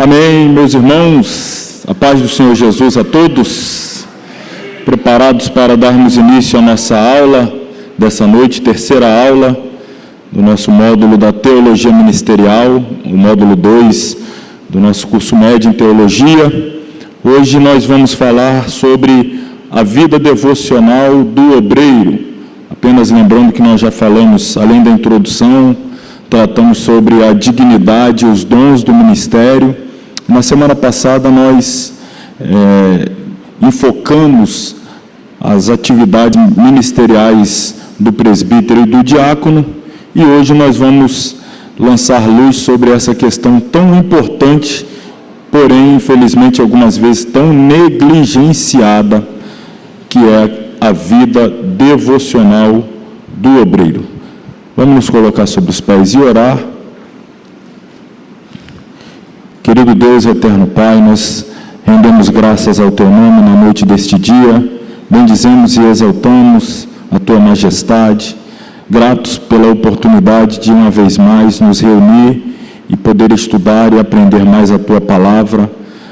Amém, meus irmãos, a paz do Senhor Jesus a todos, preparados para darmos início à nossa aula dessa noite, terceira aula do nosso módulo da Teologia Ministerial, o módulo 2 do nosso curso médio em Teologia. Hoje nós vamos falar sobre a vida devocional do obreiro. Apenas lembrando que nós já falamos, além da introdução, tratamos sobre a dignidade e os dons do ministério. Na semana passada nós enfocamos as atividades ministeriais do presbítero e do diácono, e hoje nós vamos lançar luz sobre essa questão tão importante, porém, infelizmente, algumas vezes tão negligenciada, que é a vida devocional do obreiro. Vamos nos colocar sobre os pés e orar. Querido Deus, eterno Pai, nós rendemos graças ao Teu nome na noite deste dia, bendizemos e exaltamos a Tua majestade, gratos pela oportunidade de uma vez mais nos reunir e poder estudar e aprender mais a Tua palavra,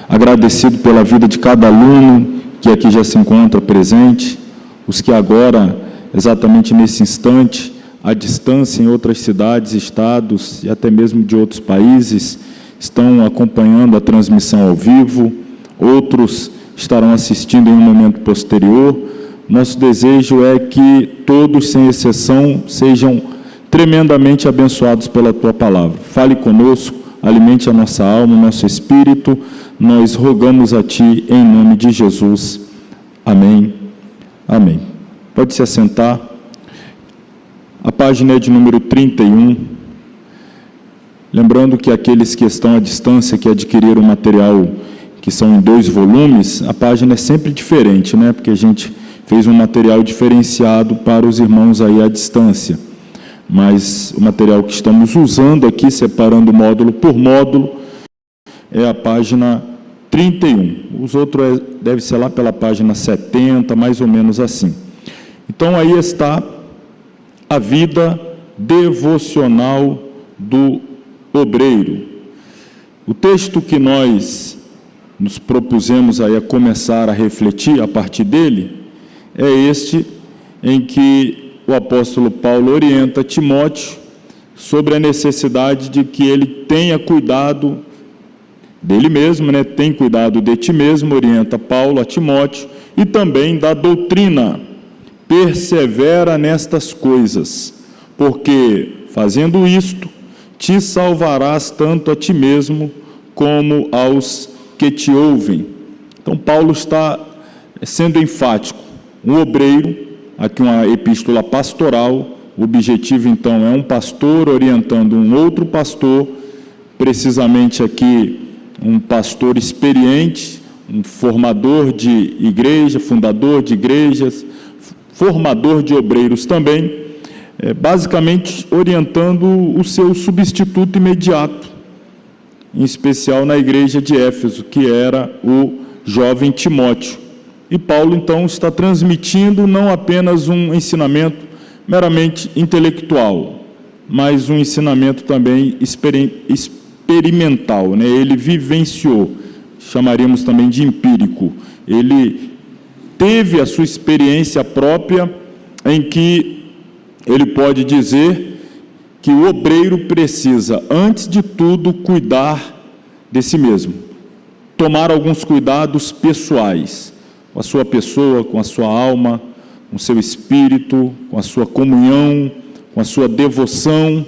agradecido pela vida de cada aluno que aqui já se encontra presente, os que agora, exatamente nesse instante, à distância em outras cidades, estados e até mesmo de outros países, estão acompanhando a transmissão ao vivo, outros estarão assistindo em um momento posterior. Nosso desejo é que todos, sem exceção, sejam tremendamente abençoados pela Tua palavra. Fale conosco, alimente a nossa alma, o nosso espírito, nós rogamos a Ti em nome de Jesus. Amém. Amém. Pode se assentar. A página é de número 31. Lembrando que aqueles que estão à distância, que adquiriram o material, que são em 2 volumes, a página é sempre diferente, né? Porque a gente fez um material diferenciado para os irmãos aí à distância. Mas o material que estamos usando aqui, separando módulo por módulo, é a página 31. Os outros deve ser lá pela página 70, mais ou menos assim. Então aí está a vida devocional do obreiro. O texto que nós nos propusemos aí a começar a refletir a partir dele é este em que o apóstolo Paulo orienta Timóteo sobre a necessidade de que ele tenha cuidado dele mesmo, né? Tem cuidado de ti mesmo, orienta Paulo a Timóteo, e também da doutrina. Persevera nestas coisas, porque fazendo isto, te salvarás tanto a ti mesmo como aos que te ouvem. Então, Paulo está sendo enfático. Um obreiro, aqui uma epístola pastoral, o objetivo, então, é um pastor orientando um outro pastor, precisamente aqui, um pastor experiente, um formador de igreja, fundador de igrejas, formador de obreiros também, basicamente orientando o seu substituto imediato, em especial na igreja de Éfeso, que era o jovem Timóteo. E Paulo, então, está transmitindo não apenas um ensinamento meramente intelectual, mas um ensinamento também experimental, né? Ele vivenciou, chamaríamos também de empírico. Ele teve a sua experiência própria, em que ele pode dizer que o obreiro precisa, antes de tudo, cuidar de si mesmo, tomar alguns cuidados pessoais, com a sua pessoa, com a sua alma, com o seu espírito, com a sua comunhão, com a sua devoção,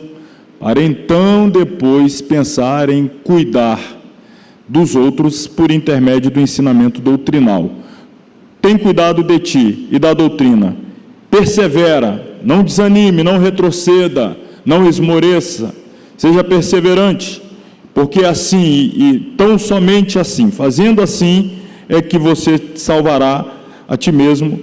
para então depois pensar em cuidar dos outros por intermédio do ensinamento doutrinal. Tem cuidado de ti e da doutrina, persevera, não desanime, não retroceda, não esmoreça, seja perseverante, porque assim, e tão somente assim, fazendo assim, é que você salvará a ti mesmo,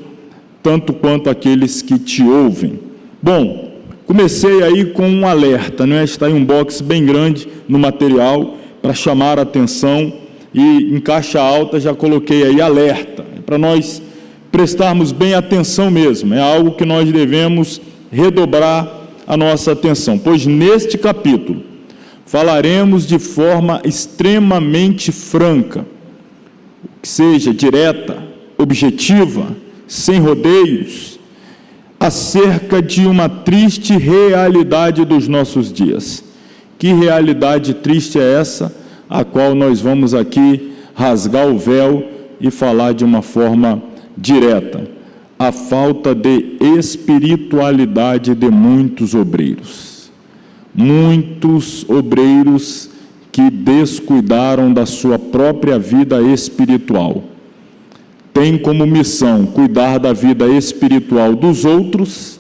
tanto quanto aqueles que te ouvem. Bom, comecei aí com um alerta, né? Está em um box bem grande no material, para chamar a atenção, e em caixa alta já coloquei aí alerta, para nós prestarmos bem atenção mesmo, é algo que nós devemos redobrar a nossa atenção, pois neste capítulo falaremos de forma extremamente franca, que seja direta, objetiva, sem rodeios, acerca de uma triste realidade dos nossos dias. Que realidade triste é essa, a qual nós vamos aqui rasgar o véu e falar de uma forma direta? A falta de espiritualidade de muitos obreiros. Muitos obreiros que descuidaram da sua própria vida espiritual. Tem como missão cuidar da vida espiritual dos outros,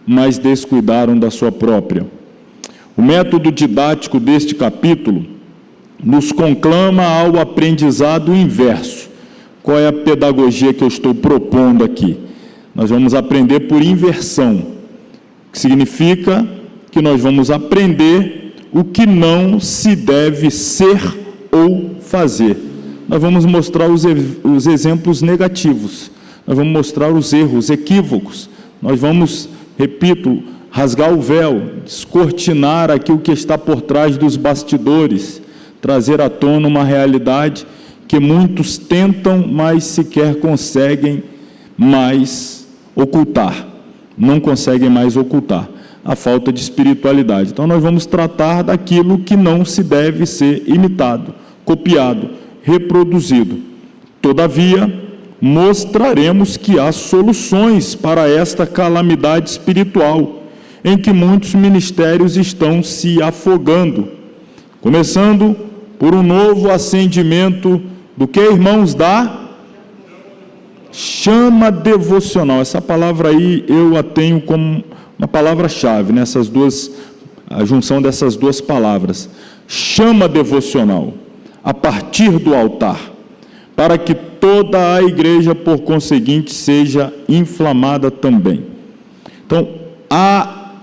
mas descuidaram da sua própria. O método didático deste capítulo nos conclama ao aprendizado inverso. Qual é a pedagogia que eu estou propondo aqui? Nós vamos aprender por inversão, que significa que nós vamos aprender o que não se deve ser ou fazer. Nós vamos mostrar os exemplos negativos, nós vamos mostrar os erros, os equívocos, nós vamos, repito, rasgar o véu, descortinar aquilo que está por trás dos bastidores, trazer à tona uma realidade que muitos tentam, mas sequer conseguem mais ocultar, não conseguem mais ocultar, a falta de espiritualidade. Então nós vamos tratar daquilo que não se deve ser imitado, copiado, reproduzido. Todavia, mostraremos que há soluções para esta calamidade espiritual, em que muitos ministérios estão se afogando, começando por um novo acendimento do que, irmãos, da chama devocional. Essa palavra aí eu a tenho como uma palavra-chave, nessas duas, a junção dessas duas palavras. Chama devocional, a partir do altar, para que toda a igreja, por conseguinte, seja inflamada também. Então, há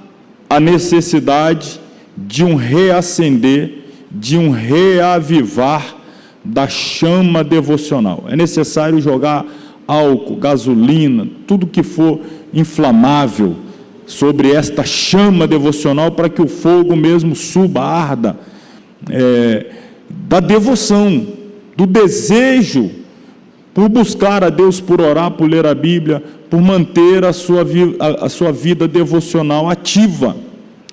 a necessidade de um reacender, de um reavivar da chama devocional. É necessário jogar álcool, gasolina, tudo que for inflamável sobre esta chama devocional para que o fogo mesmo suba, arda, da devoção, do desejo por buscar a Deus, por orar, por ler a Bíblia, por manter a sua vida devocional ativa,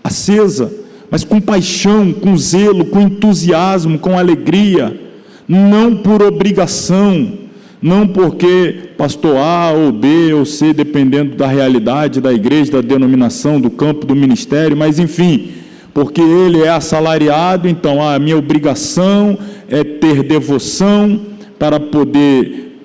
acesa, mas com paixão, com zelo, com entusiasmo, com alegria, não por obrigação, não porque pastor A ou B ou C, dependendo da realidade da igreja, da denominação, do campo, do ministério, mas enfim, porque ele é assalariado, então a minha obrigação é ter devoção para poder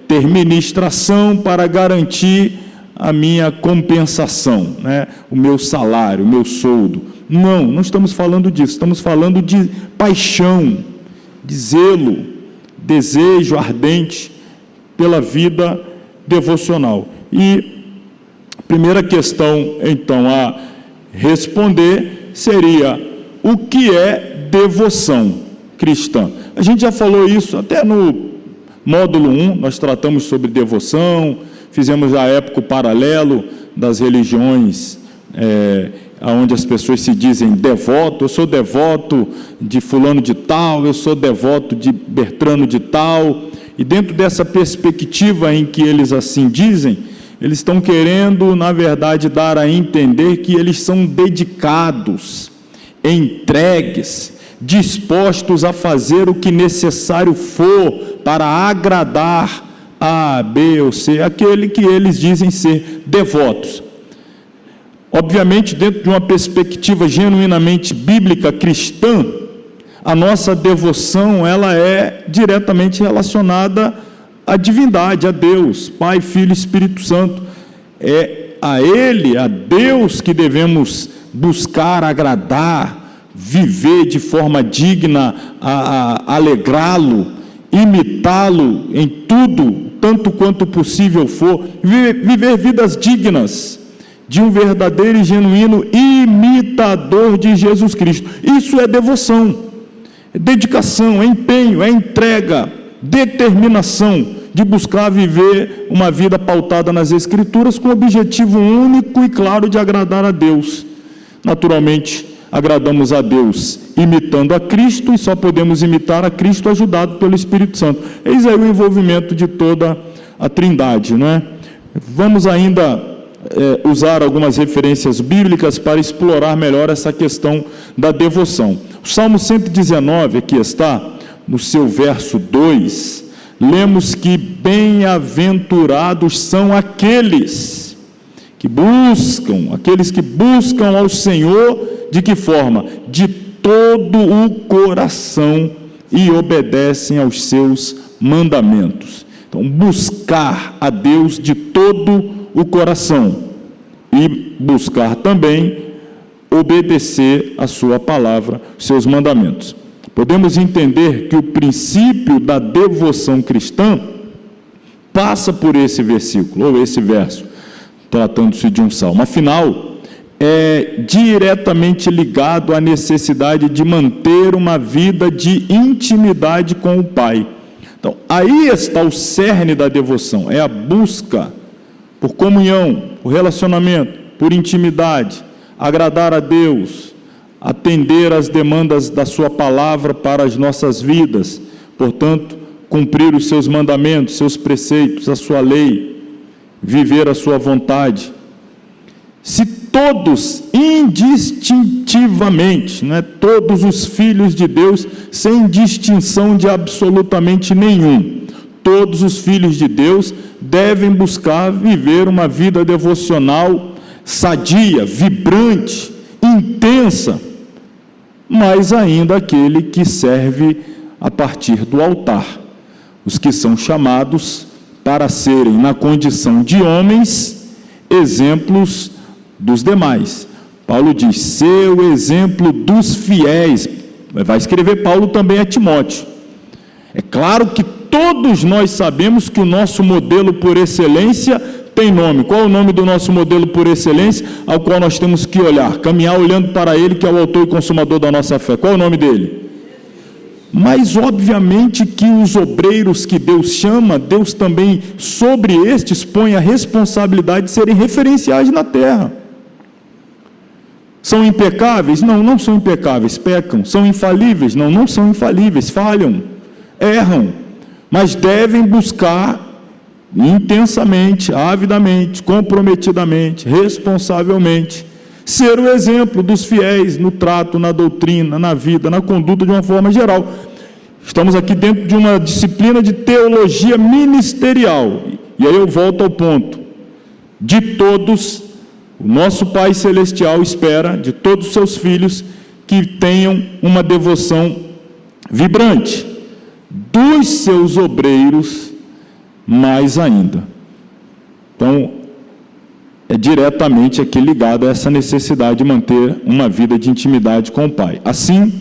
ter ministração, para garantir a minha compensação, né? O meu salário, o meu soldo. Não estamos falando disso, estamos falando de paixão, de zelo, desejo ardente pela vida devocional. E a primeira questão, então, a responder seria: o que é devoção cristã? A gente já falou isso até no módulo 1, nós tratamos sobre devoção, fizemos a época o paralelo das religiões, onde as pessoas se dizem devoto. Eu sou devoto de fulano de tal, eu sou devoto de Bertrano de tal, e dentro dessa perspectiva em que eles assim dizem, eles estão querendo, na verdade, dar a entender que eles são dedicados, entregues, dispostos a fazer o que necessário for para agradar A, B ou C, aquele que eles dizem ser devotos. Obviamente, dentro de uma perspectiva genuinamente bíblica cristã, a nossa devoção, ela é diretamente relacionada à divindade, a Deus, Pai, Filho e Espírito Santo. É a Ele, a Deus, que devemos buscar agradar, viver de forma digna, a alegrá-lo, imitá-lo em tudo, tanto quanto possível for, viver vidas dignas de um verdadeiro e genuíno imitador de Jesus Cristo. Isso é devoção, é dedicação, é empenho, é entrega, determinação de buscar viver uma vida pautada nas Escrituras com o objetivo único e claro de agradar a Deus. Naturalmente, agradamos a Deus imitando a Cristo e só podemos imitar a Cristo ajudado pelo Espírito Santo. Eis aí o envolvimento de toda a Trindade, não é? Vamos ainda usar algumas referências bíblicas para explorar melhor essa questão da devoção. O Salmo 119, aqui está, no seu verso 2, lemos que bem-aventurados são aqueles que buscam ao Senhor, de que forma? De todo o coração e obedecem aos seus mandamentos. Então, buscar a Deus de todo o coração e buscar também obedecer a sua palavra, seus mandamentos. Podemos entender que o princípio da devoção cristã passa por esse versículo, ou esse verso, tratando-se de um salmo. Afinal, é diretamente ligado à necessidade de manter uma vida de intimidade com o Pai. Então, aí está o cerne da devoção, é a busca por comunhão, por relacionamento, por intimidade, agradar a Deus, atender às demandas da sua palavra para as nossas vidas, portanto, cumprir os seus mandamentos, seus preceitos, a sua lei, viver a sua vontade. Se todos, indistintivamente, todos os filhos de Deus, sem distinção de absolutamente nenhum, todos os filhos de Deus devem buscar viver uma vida devocional sadia, vibrante, intensa, mas ainda aquele que serve a partir do altar, os que são chamados para serem, na condição de homens, exemplos dos demais. Paulo diz, ser o exemplo dos fiéis. Vai escrever Paulo também a Timóteo. É claro que todos nós sabemos que o nosso modelo por excelência tem nome. Qual é o nome do nosso modelo por excelência, ao qual nós temos que olhar, caminhar olhando para ele, que é o autor e consumador da nossa fé? Qual é o nome dele? Mas obviamente que os obreiros que Deus chama, Deus também sobre estes põe a responsabilidade de serem referenciais na terra. São impecáveis? Não, não são impecáveis, pecam. São infalíveis? Não, não são infalíveis, falham, erram, mas devem buscar intensamente, avidamente, comprometidamente, responsavelmente, ser o exemplo dos fiéis no trato, na doutrina, na vida, na conduta de uma forma geral. Estamos aqui dentro de uma disciplina de teologia ministerial, e aí eu volto ao ponto, de todos, o nosso Pai Celestial espera de todos os seus filhos que tenham uma devoção vibrante, dos seus obreiros mais ainda. Então, é diretamente aqui ligado a essa necessidade de manter uma vida de intimidade com o Pai. Assim,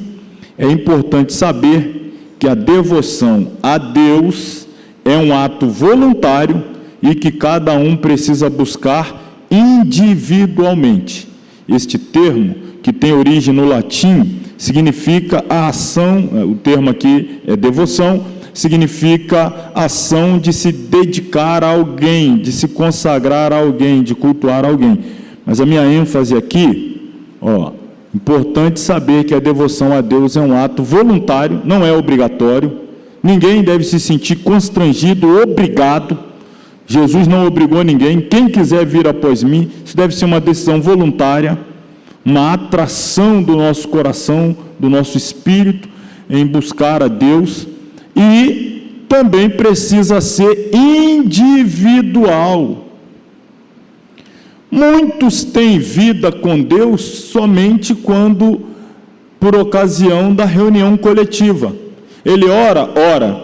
é importante saber que a devoção a Deus é um ato voluntário e que cada um precisa buscar individualmente. Este termo, que tem origem no latim, significa a ação, o termo aqui é devoção, significa ação de se dedicar a alguém, de se consagrar a alguém, de cultuar alguém. Mas a minha ênfase aqui, importante saber que a devoção a Deus é um ato voluntário, não é obrigatório, ninguém deve se sentir constrangido, obrigado. Jesus não obrigou ninguém, quem quiser vir após mim, isso deve ser uma decisão voluntária, uma atração do nosso coração, do nosso espírito, em buscar a Deus, e também precisa ser individual. Muitos têm vida com Deus somente por ocasião da reunião coletiva. Ele ora?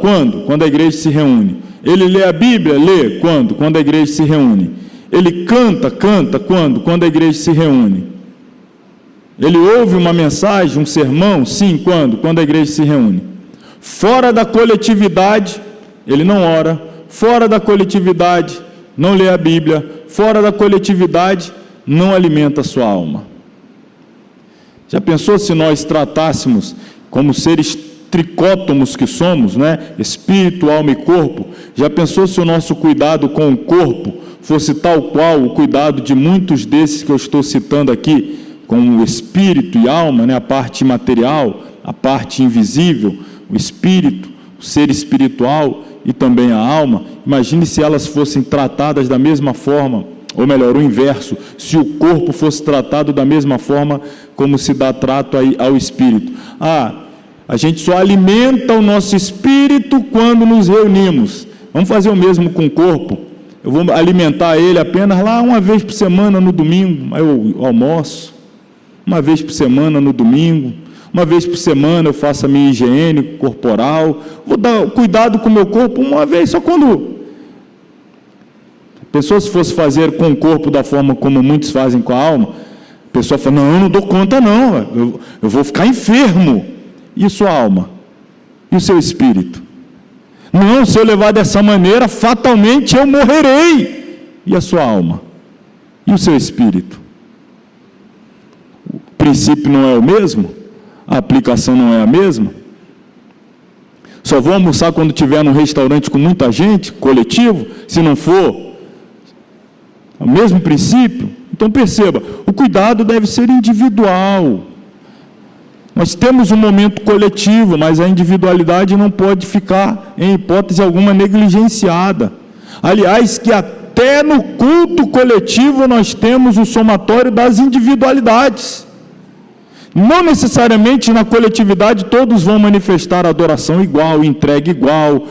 Quando? Quando a igreja se reúne. Ele lê a Bíblia? Lê. Quando? Quando a igreja se reúne. Ele canta? Quando? Quando a igreja se reúne. Ele ouve uma mensagem, um sermão? Sim. Quando? Quando a igreja se reúne. Fora da coletividade, ele não ora. Fora da coletividade, não lê a Bíblia. Fora da coletividade, não alimenta a sua alma. Já pensou se nós tratássemos como seres tricótomos que somos, espírito, alma e corpo? Já pensou se o nosso cuidado com o corpo fosse tal qual o cuidado de muitos desses que eu estou citando aqui, com o espírito e alma, né, a parte material, a parte invisível, o espírito, o ser espiritual e também a alma. Imagine se elas fossem tratadas da mesma forma, ou melhor, o inverso, se o corpo fosse tratado da mesma forma como se dá trato ao espírito. A gente só alimenta o nosso espírito quando nos reunimos. Vamos fazer o mesmo com o corpo. Eu vou alimentar ele apenas lá uma vez por semana no domingo, aí eu almoço. Uma vez por semana no domingo. Uma vez por semana eu faço a minha higiene corporal. Vou dar cuidado com o meu corpo uma vez, só quando... A pessoa, se fosse fazer com o corpo da forma como muitos fazem com a alma, a pessoa fala, não, eu não dou conta não, eu vou ficar enfermo. E sua alma? E o seu espírito? Não, se eu levar dessa maneira, fatalmente eu morrerei. E a sua alma? E o seu espírito? O princípio não é o mesmo? A aplicação não é a mesma? Só vou almoçar quando estiver num restaurante com muita gente, coletivo? Se não for, é o mesmo princípio? Então perceba, o cuidado deve ser individual. Nós temos um momento coletivo, mas a individualidade não pode ficar, em hipótese alguma, negligenciada. Aliás, que até no culto coletivo nós temos o somatório das individualidades. Não necessariamente na coletividade todos vão manifestar adoração igual, entrega igual.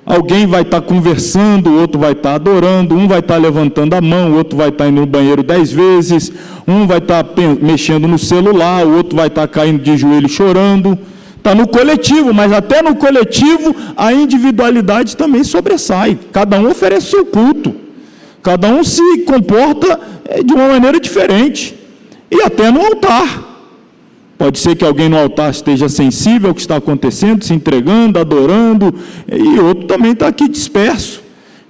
Alguém vai estar conversando, o outro vai estar adorando, um vai estar levantando a mão, o outro vai estar indo no banheiro 10 vezes, um vai estar mexendo no celular, o outro vai estar caindo de joelho chorando. Está no coletivo, mas até no coletivo a individualidade também sobressai. Cada um oferece o seu culto, cada um se comporta de uma maneira diferente, e até no altar. Pode ser que alguém no altar esteja sensível ao que está acontecendo, se entregando, adorando, e outro também está aqui disperso,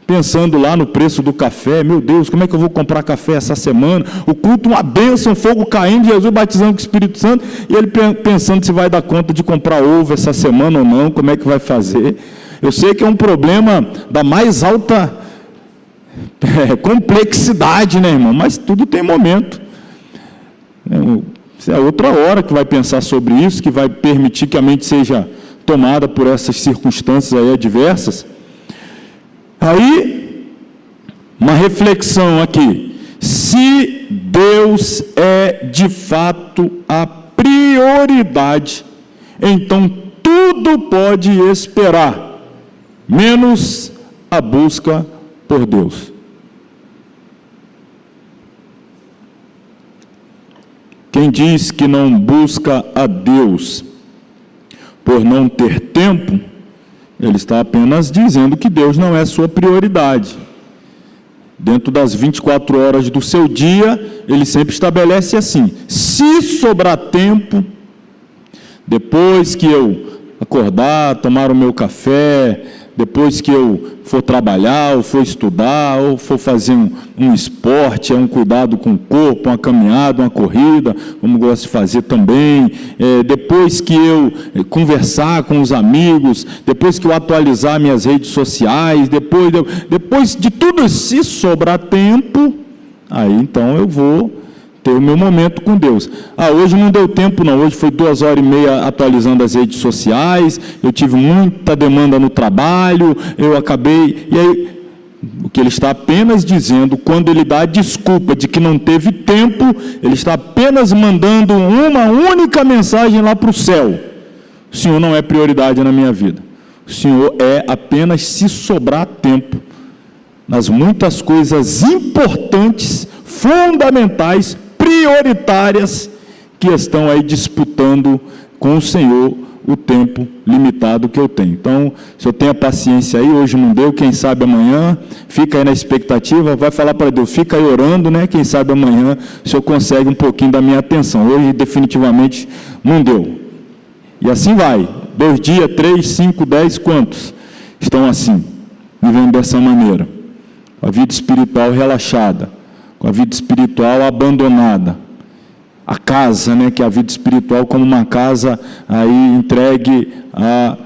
pensando lá no preço do café. Meu Deus, como é que eu vou comprar café essa semana? O culto, uma bênção, fogo caindo, Jesus batizando com o Espírito Santo, e ele pensando se vai dar conta de comprar ovo essa semana ou não, como é que vai fazer. Eu sei que é um problema da mais alta complexidade, né, irmão? Mas tudo tem momento. É outra hora que vai pensar sobre isso, que vai permitir que a mente seja tomada por essas circunstâncias aí adversas. Aí, uma reflexão aqui. Se Deus é de fato a prioridade, então tudo pode esperar, menos a busca por Deus. Quem diz que não busca a Deus por não ter tempo, ele está apenas dizendo que Deus não é sua prioridade. Dentro das 24 horas do seu dia, ele sempre estabelece assim: se sobrar tempo, depois que eu acordar, tomar o meu café, depois que eu for trabalhar, ou for estudar, ou for fazer um esporte, um cuidado com o corpo, uma caminhada, uma corrida, como gosto de fazer também, depois que eu conversar com os amigos, depois que eu atualizar minhas redes sociais, depois de tudo isso, se sobrar tempo, aí então eu vou ter o meu momento com Deus. Hoje não deu tempo não, hoje foi 2h30 atualizando as redes sociais, eu tive muita demanda no trabalho, eu acabei, e aí, o que ele está apenas dizendo, quando ele dá a desculpa de que não teve tempo, ele está apenas mandando uma única mensagem lá para o céu: o Senhor não é prioridade na minha vida, o Senhor é apenas se sobrar tempo, nas muitas coisas importantes, fundamentais, prioritárias, que estão aí disputando com o Senhor o tempo limitado que eu tenho. Então, se eu tenho a paciência aí, hoje não deu, quem sabe amanhã, fica aí na expectativa, vai falar para Deus, fica aí orando, né? Quem sabe amanhã o Senhor consegue um pouquinho da minha atenção. Hoje definitivamente não deu. E assim vai, 2 dias, 3, 5, 10, quantos estão assim, vivendo dessa maneira? A vida espiritual relaxada, com a vida espiritual abandonada, a casa, né, que é a vida espiritual como uma casa aí entregue a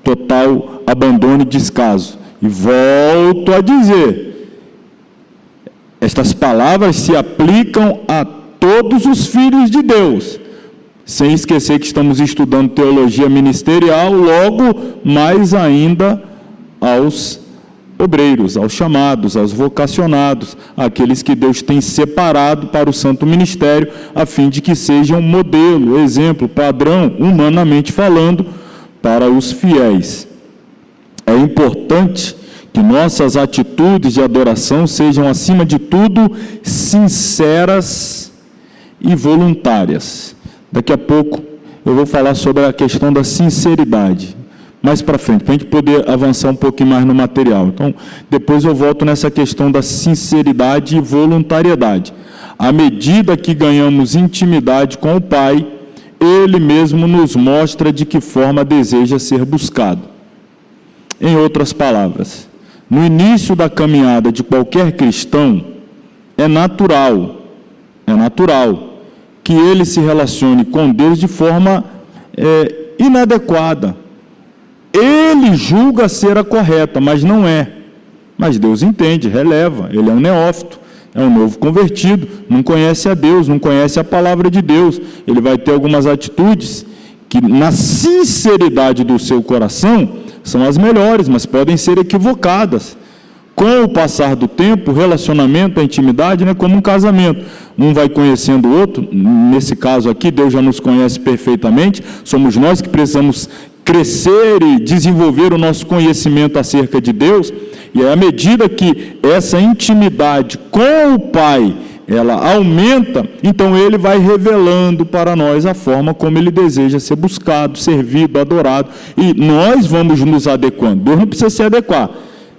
total abandono e descaso. E volto a dizer, estas palavras se aplicam a todos os filhos de Deus, sem esquecer que estamos estudando teologia ministerial, logo mais ainda aos obreiros, aos chamados, aos vocacionados, aqueles que Deus tem separado para o santo ministério, a fim de que sejam modelo, exemplo, padrão, humanamente falando, para os fiéis. É importante que nossas atitudes de adoração sejam, acima de tudo, sinceras e voluntárias. Daqui a pouco eu vou falar sobre a questão da sinceridade, mais para frente, para a gente poder avançar um pouquinho mais no material. Então, depois eu volto nessa questão da sinceridade e voluntariedade. À medida que ganhamos intimidade com o Pai, Ele mesmo nos mostra de que forma deseja ser buscado. Em outras palavras, no início da caminhada de qualquer cristão, é natural que ele se relacione com Deus de forma inadequada. Ele julga ser a correta, mas não é. Mas Deus entende, releva. Ele é um neófito, é um novo convertido, não conhece a Deus, não conhece a palavra de Deus. Ele vai ter algumas atitudes que, na sinceridade do seu coração, são as melhores, mas podem ser equivocadas. Com o passar do tempo, o relacionamento, a intimidade, não é como um casamento. Um vai conhecendo o outro. Nesse caso aqui, Deus já nos conhece perfeitamente. Somos nós que precisamos crescer e desenvolver o nosso conhecimento acerca de Deus. E à medida que essa intimidade com o Pai, ela aumenta, então Ele vai revelando para nós a forma como Ele deseja ser buscado, servido, adorado. E nós vamos nos adequando. Deus não precisa se adequar.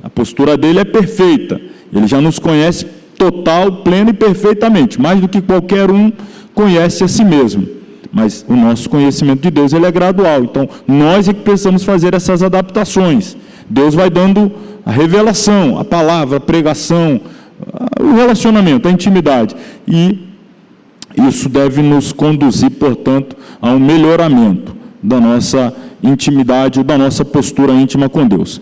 A postura dele é perfeita. Ele já nos conhece total, pleno e perfeitamente. Mais do que qualquer um conhece a si mesmo. Mas o nosso conhecimento de Deus, ele é gradual. Então, nós é que precisamos fazer essas adaptações. Deus vai dando a revelação, a palavra, a pregação, o relacionamento, a intimidade. E isso deve nos conduzir, portanto, a um melhoramento da nossa intimidade, ou da nossa postura íntima com Deus.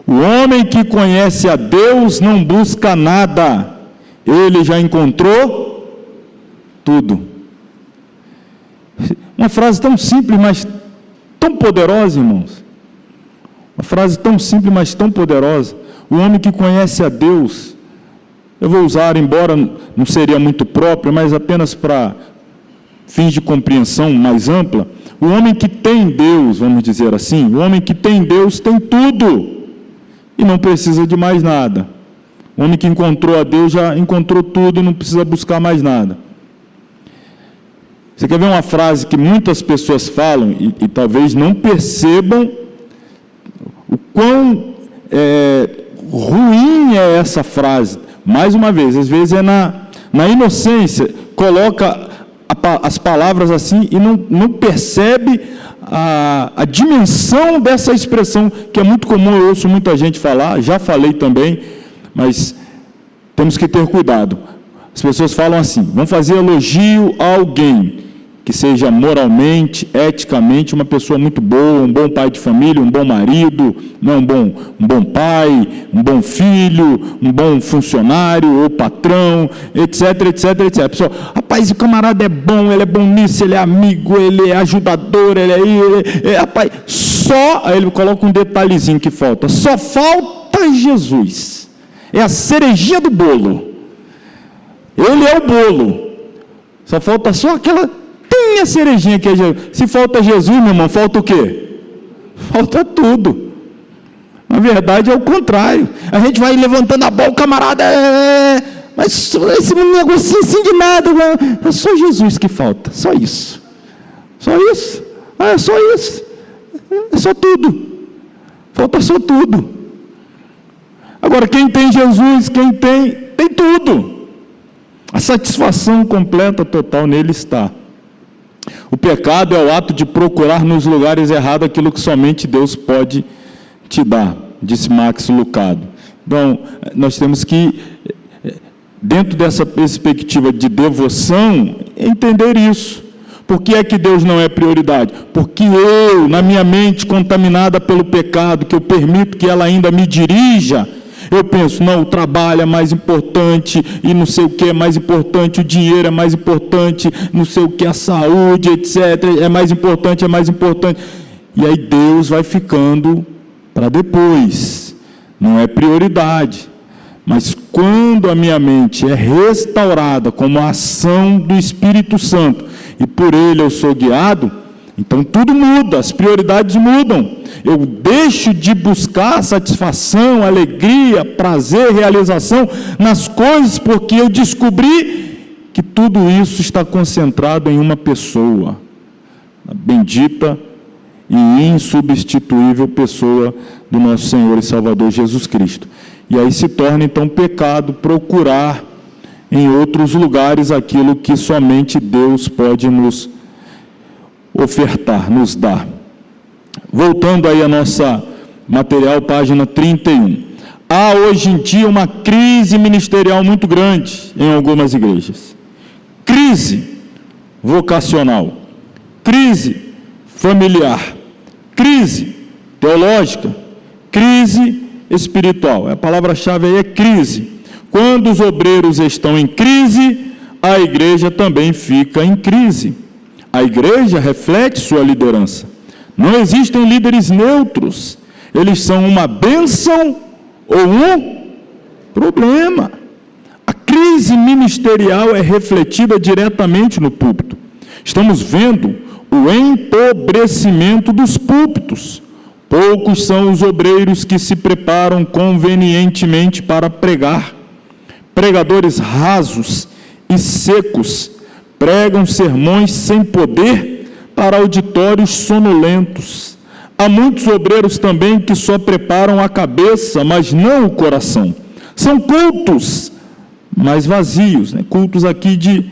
O homem que conhece a Deus não busca nada, ele já encontrou tudo. Uma frase tão simples, mas tão poderosa, irmãos. Uma frase tão simples, mas tão poderosa. O homem que conhece a Deus, eu vou usar, embora não seria muito próprio, mas apenas para fins de compreensão mais ampla, o homem que tem Deus, vamos dizer assim, o homem que tem Deus tem tudo. E não precisa de mais nada. O homem que encontrou a Deus já encontrou tudo e não precisa buscar mais nada. Você quer ver uma frase que muitas pessoas falam e talvez não percebam o quão ruim é essa frase? Mais uma vez, às vezes é na inocência, coloca as palavras assim e não percebe a dimensão dessa expressão, que é muito comum, eu ouço muita gente falar, já falei também, mas temos que ter cuidado. As pessoas falam assim, vão fazer elogio a alguém que seja moralmente, eticamente, uma pessoa muito boa, um bom pai de família, um bom marido, não, um bom pai, um bom filho, um bom funcionário ou patrão, etc, etc, etc. A pessoa, rapaz, o camarada é bom, ele é bom nisso, ele é amigo, ele é ajudador, rapaz, só, aí ele coloca um detalhezinho que falta, só falta Jesus, é a cerejinha do bolo, ele é o bolo, só falta só aquela a cerejinha que é Jesus. Se falta Jesus, meu irmão, falta o quê? Falta tudo. Na verdade é o contrário. A gente vai levantando a bola, camarada, mas esse negocinho assim de nada, é só Jesus que falta, só isso. Só isso? É só isso. É só tudo. Falta só tudo. Agora, quem tem Jesus, quem tem tudo. A satisfação completa, total, nele está. O pecado é o ato de procurar nos lugares errados aquilo que somente Deus pode te dar, disse Max Lucado. Então, nós temos que, dentro dessa perspectiva de devoção, entender isso. Por que é que Deus não é prioridade? Porque eu, na minha mente contaminada pelo pecado, que eu permito que ela ainda me dirija, Eu penso, não, o trabalho é mais importante, e não sei o que é mais importante, o dinheiro é mais importante, não sei o que, a saúde, etc., é mais importante. E aí Deus vai ficando para depois, não é prioridade. Mas quando a minha mente é restaurada como a ação do Espírito Santo, e por ele eu sou guiado, então tudo muda, as prioridades mudam. Eu deixo de buscar satisfação, alegria, prazer, realização nas coisas, porque eu descobri que tudo isso está concentrado em uma pessoa, a bendita e insubstituível pessoa do nosso Senhor e Salvador Jesus Cristo. E aí se torna então pecado procurar em outros lugares aquilo que somente Deus pode nos ofertar, nos dar. Voltando aí a nossa material, página 31. Há hoje em dia uma crise ministerial muito grande em algumas igrejas. Crise vocacional, crise familiar, crise teológica, crise espiritual. A palavra-chave aí é crise. Quando os obreiros estão em crise, a igreja também fica em crise. A igreja reflete sua liderança. Não existem líderes neutros. Eles são uma bênção ou um problema. A crise ministerial é refletida diretamente no púlpito. Estamos vendo o empobrecimento dos púlpitos. Poucos são os obreiros que se preparam convenientemente para pregar. Pregadores rasos e secos pregam sermões sem poder para auditórios sonolentos. Há muitos obreiros também que só preparam a cabeça, mas não o coração. São cultos, mas vazios, né? Cultos aqui de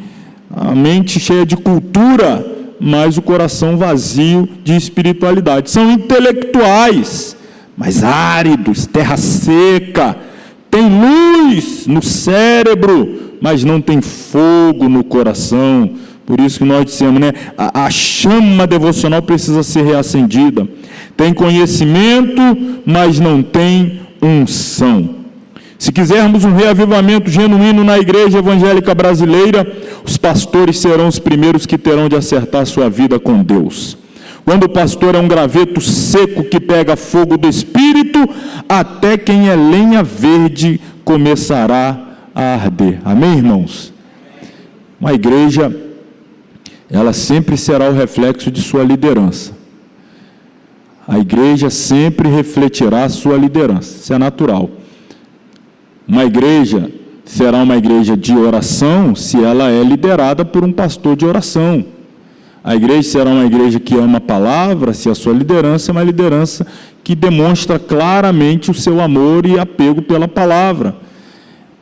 a mente cheia de cultura, mas o coração vazio de espiritualidade. São intelectuais, mas áridos, terra seca, tem luz no cérebro, mas não tem fogo no coração. Por isso que nós dissemos, né? A chama devocional precisa ser reacendida. Tem conhecimento, mas não tem unção. Se quisermos um reavivamento genuíno na igreja evangélica brasileira, os pastores serão os primeiros que terão de acertar sua vida com Deus. Quando o pastor é um graveto seco que pega fogo do Espírito, até quem é lenha verde começará a arder. Amém, irmãos? Uma igreja, ela sempre será o reflexo de sua liderança. A igreja sempre refletirá a sua liderança, isso é natural. Uma igreja será uma igreja de oração se ela é liderada por um pastor de oração. A igreja será uma igreja que ama a palavra se a sua liderança é uma liderança que demonstra claramente o seu amor e apego pela palavra.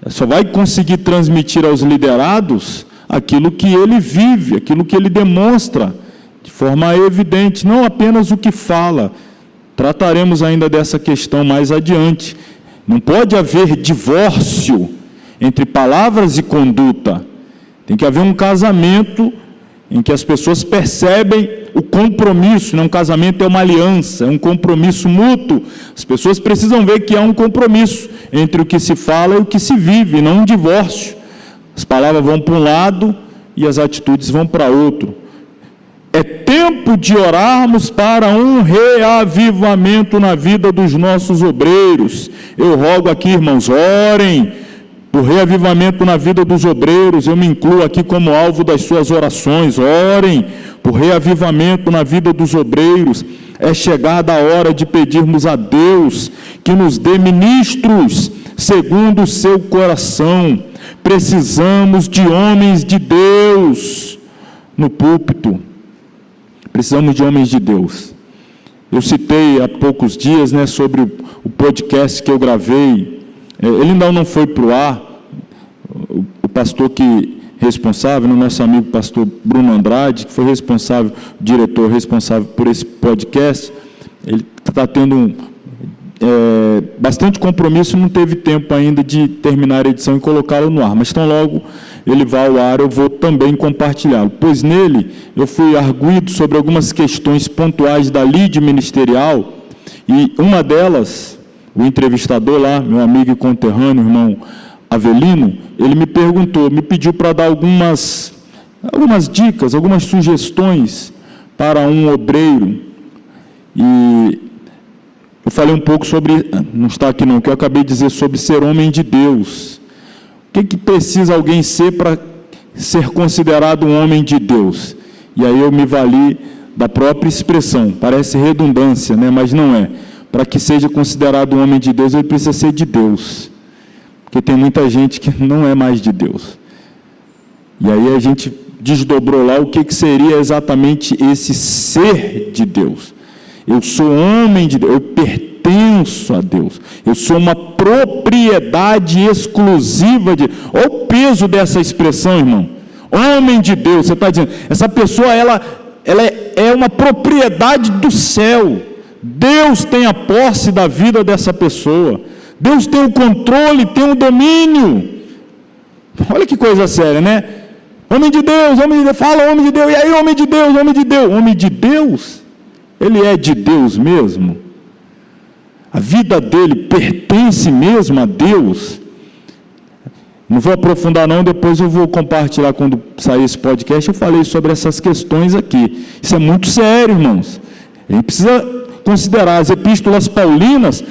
Só vai conseguir transmitir aos liderados aquilo que ele vive, aquilo que ele demonstra, de forma evidente, não apenas o que fala. Trataremos ainda dessa questão mais adiante. Não pode haver divórcio entre palavras e conduta. Tem que haver um casamento em que as pessoas percebem o compromisso, né? Um casamento é uma aliança, é um compromisso mútuo. As pessoas precisam ver que há um compromisso entre o que se fala e o que se vive, não um divórcio. As palavras vão para um lado e as atitudes vão para outro. É tempo de orarmos para um reavivamento na vida dos nossos obreiros. Eu rogo aqui, irmãos, orem por reavivamento na vida dos obreiros. Eu me incluo aqui como alvo das suas orações. Orem por reavivamento na vida dos obreiros. É chegada a hora de pedirmos a Deus que nos dê ministros segundo o seu coração. Precisamos de homens de Deus no púlpito. Precisamos de homens de Deus. Eu citei há poucos dias, né, sobre o podcast que eu gravei. Ele ainda não foi para o ar. O pastor responsável, nosso amigo pastor Bruno Andrade, que foi responsável, diretor responsável por esse podcast, ele está tendo bastante compromisso, não teve tempo ainda de terminar a edição e colocá-lo no ar, mas tão logo ele vai ao ar, eu vou também compartilhá-lo, pois nele eu fui arguido sobre algumas questões pontuais da lide ministerial, e uma delas, o entrevistador lá, meu amigo e conterrâneo, irmão Avelino, ele me perguntou, me pediu para dar algumas dicas, algumas sugestões para um obreiro. E eu falei um pouco sobre, não está aqui não, que eu acabei de dizer sobre ser homem de Deus. O que precisa alguém ser para ser considerado um homem de Deus? E aí eu me vali da própria expressão, parece redundância, né? Mas não é. Para que seja considerado um homem de Deus, ele precisa ser de Deus. Porque tem muita gente que não é mais de Deus. E aí a gente desdobrou lá o que seria exatamente esse ser de Deus. Eu sou homem de Deus, eu pertenço a Deus, eu sou uma propriedade exclusiva de Deus. Olha o peso dessa expressão, irmão. Homem de Deus, você está dizendo, essa pessoa, ela é uma propriedade do céu. Deus tem a posse da vida dessa pessoa. Deus tem o controle, tem o domínio. Olha que coisa séria, né? Homem de Deus, fala homem de Deus, e aí homem de Deus, homem de Deus, ele é de Deus mesmo? A vida dele pertence mesmo a Deus? Não vou aprofundar não, depois eu vou compartilhar quando sair esse podcast, eu falei sobre essas questões aqui. Isso é muito sério, irmãos. A gente precisa considerar as epístolas paulinas,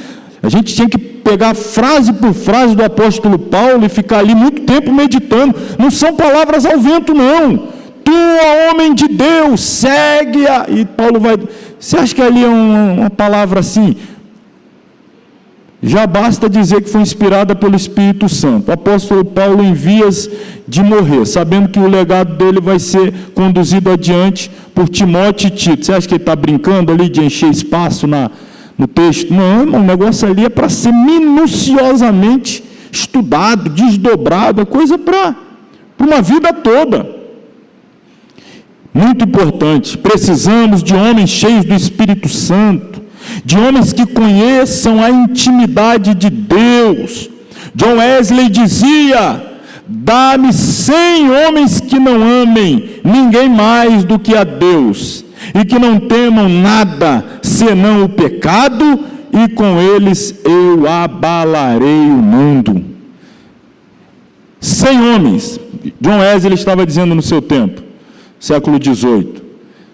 a gente tinha que pegar frase por frase do apóstolo Paulo e ficar ali muito tempo meditando. Não são palavras ao vento, não. Tu, homem de Deus, segue-a. E Paulo vai... Você acha que ali é uma palavra assim? Já basta dizer que foi inspirada pelo Espírito Santo. O apóstolo Paulo em vias de morrer, sabendo que o legado dele vai ser conduzido adiante por Timóteo e Tito. Você acha que ele está brincando ali de encher espaço no texto? Não, irmão, o negócio ali é para ser minuciosamente estudado, desdobrado, é coisa para uma vida toda. Muito importante, precisamos de homens cheios do Espírito Santo, de homens que conheçam a intimidade de Deus. John Wesley dizia: dá-me 100 homens que não amem ninguém mais do que a Deus, e que não temam nada senão o pecado, e com eles eu abalarei o mundo. 100 homens, John Wesley estava dizendo no seu tempo, século XVIII,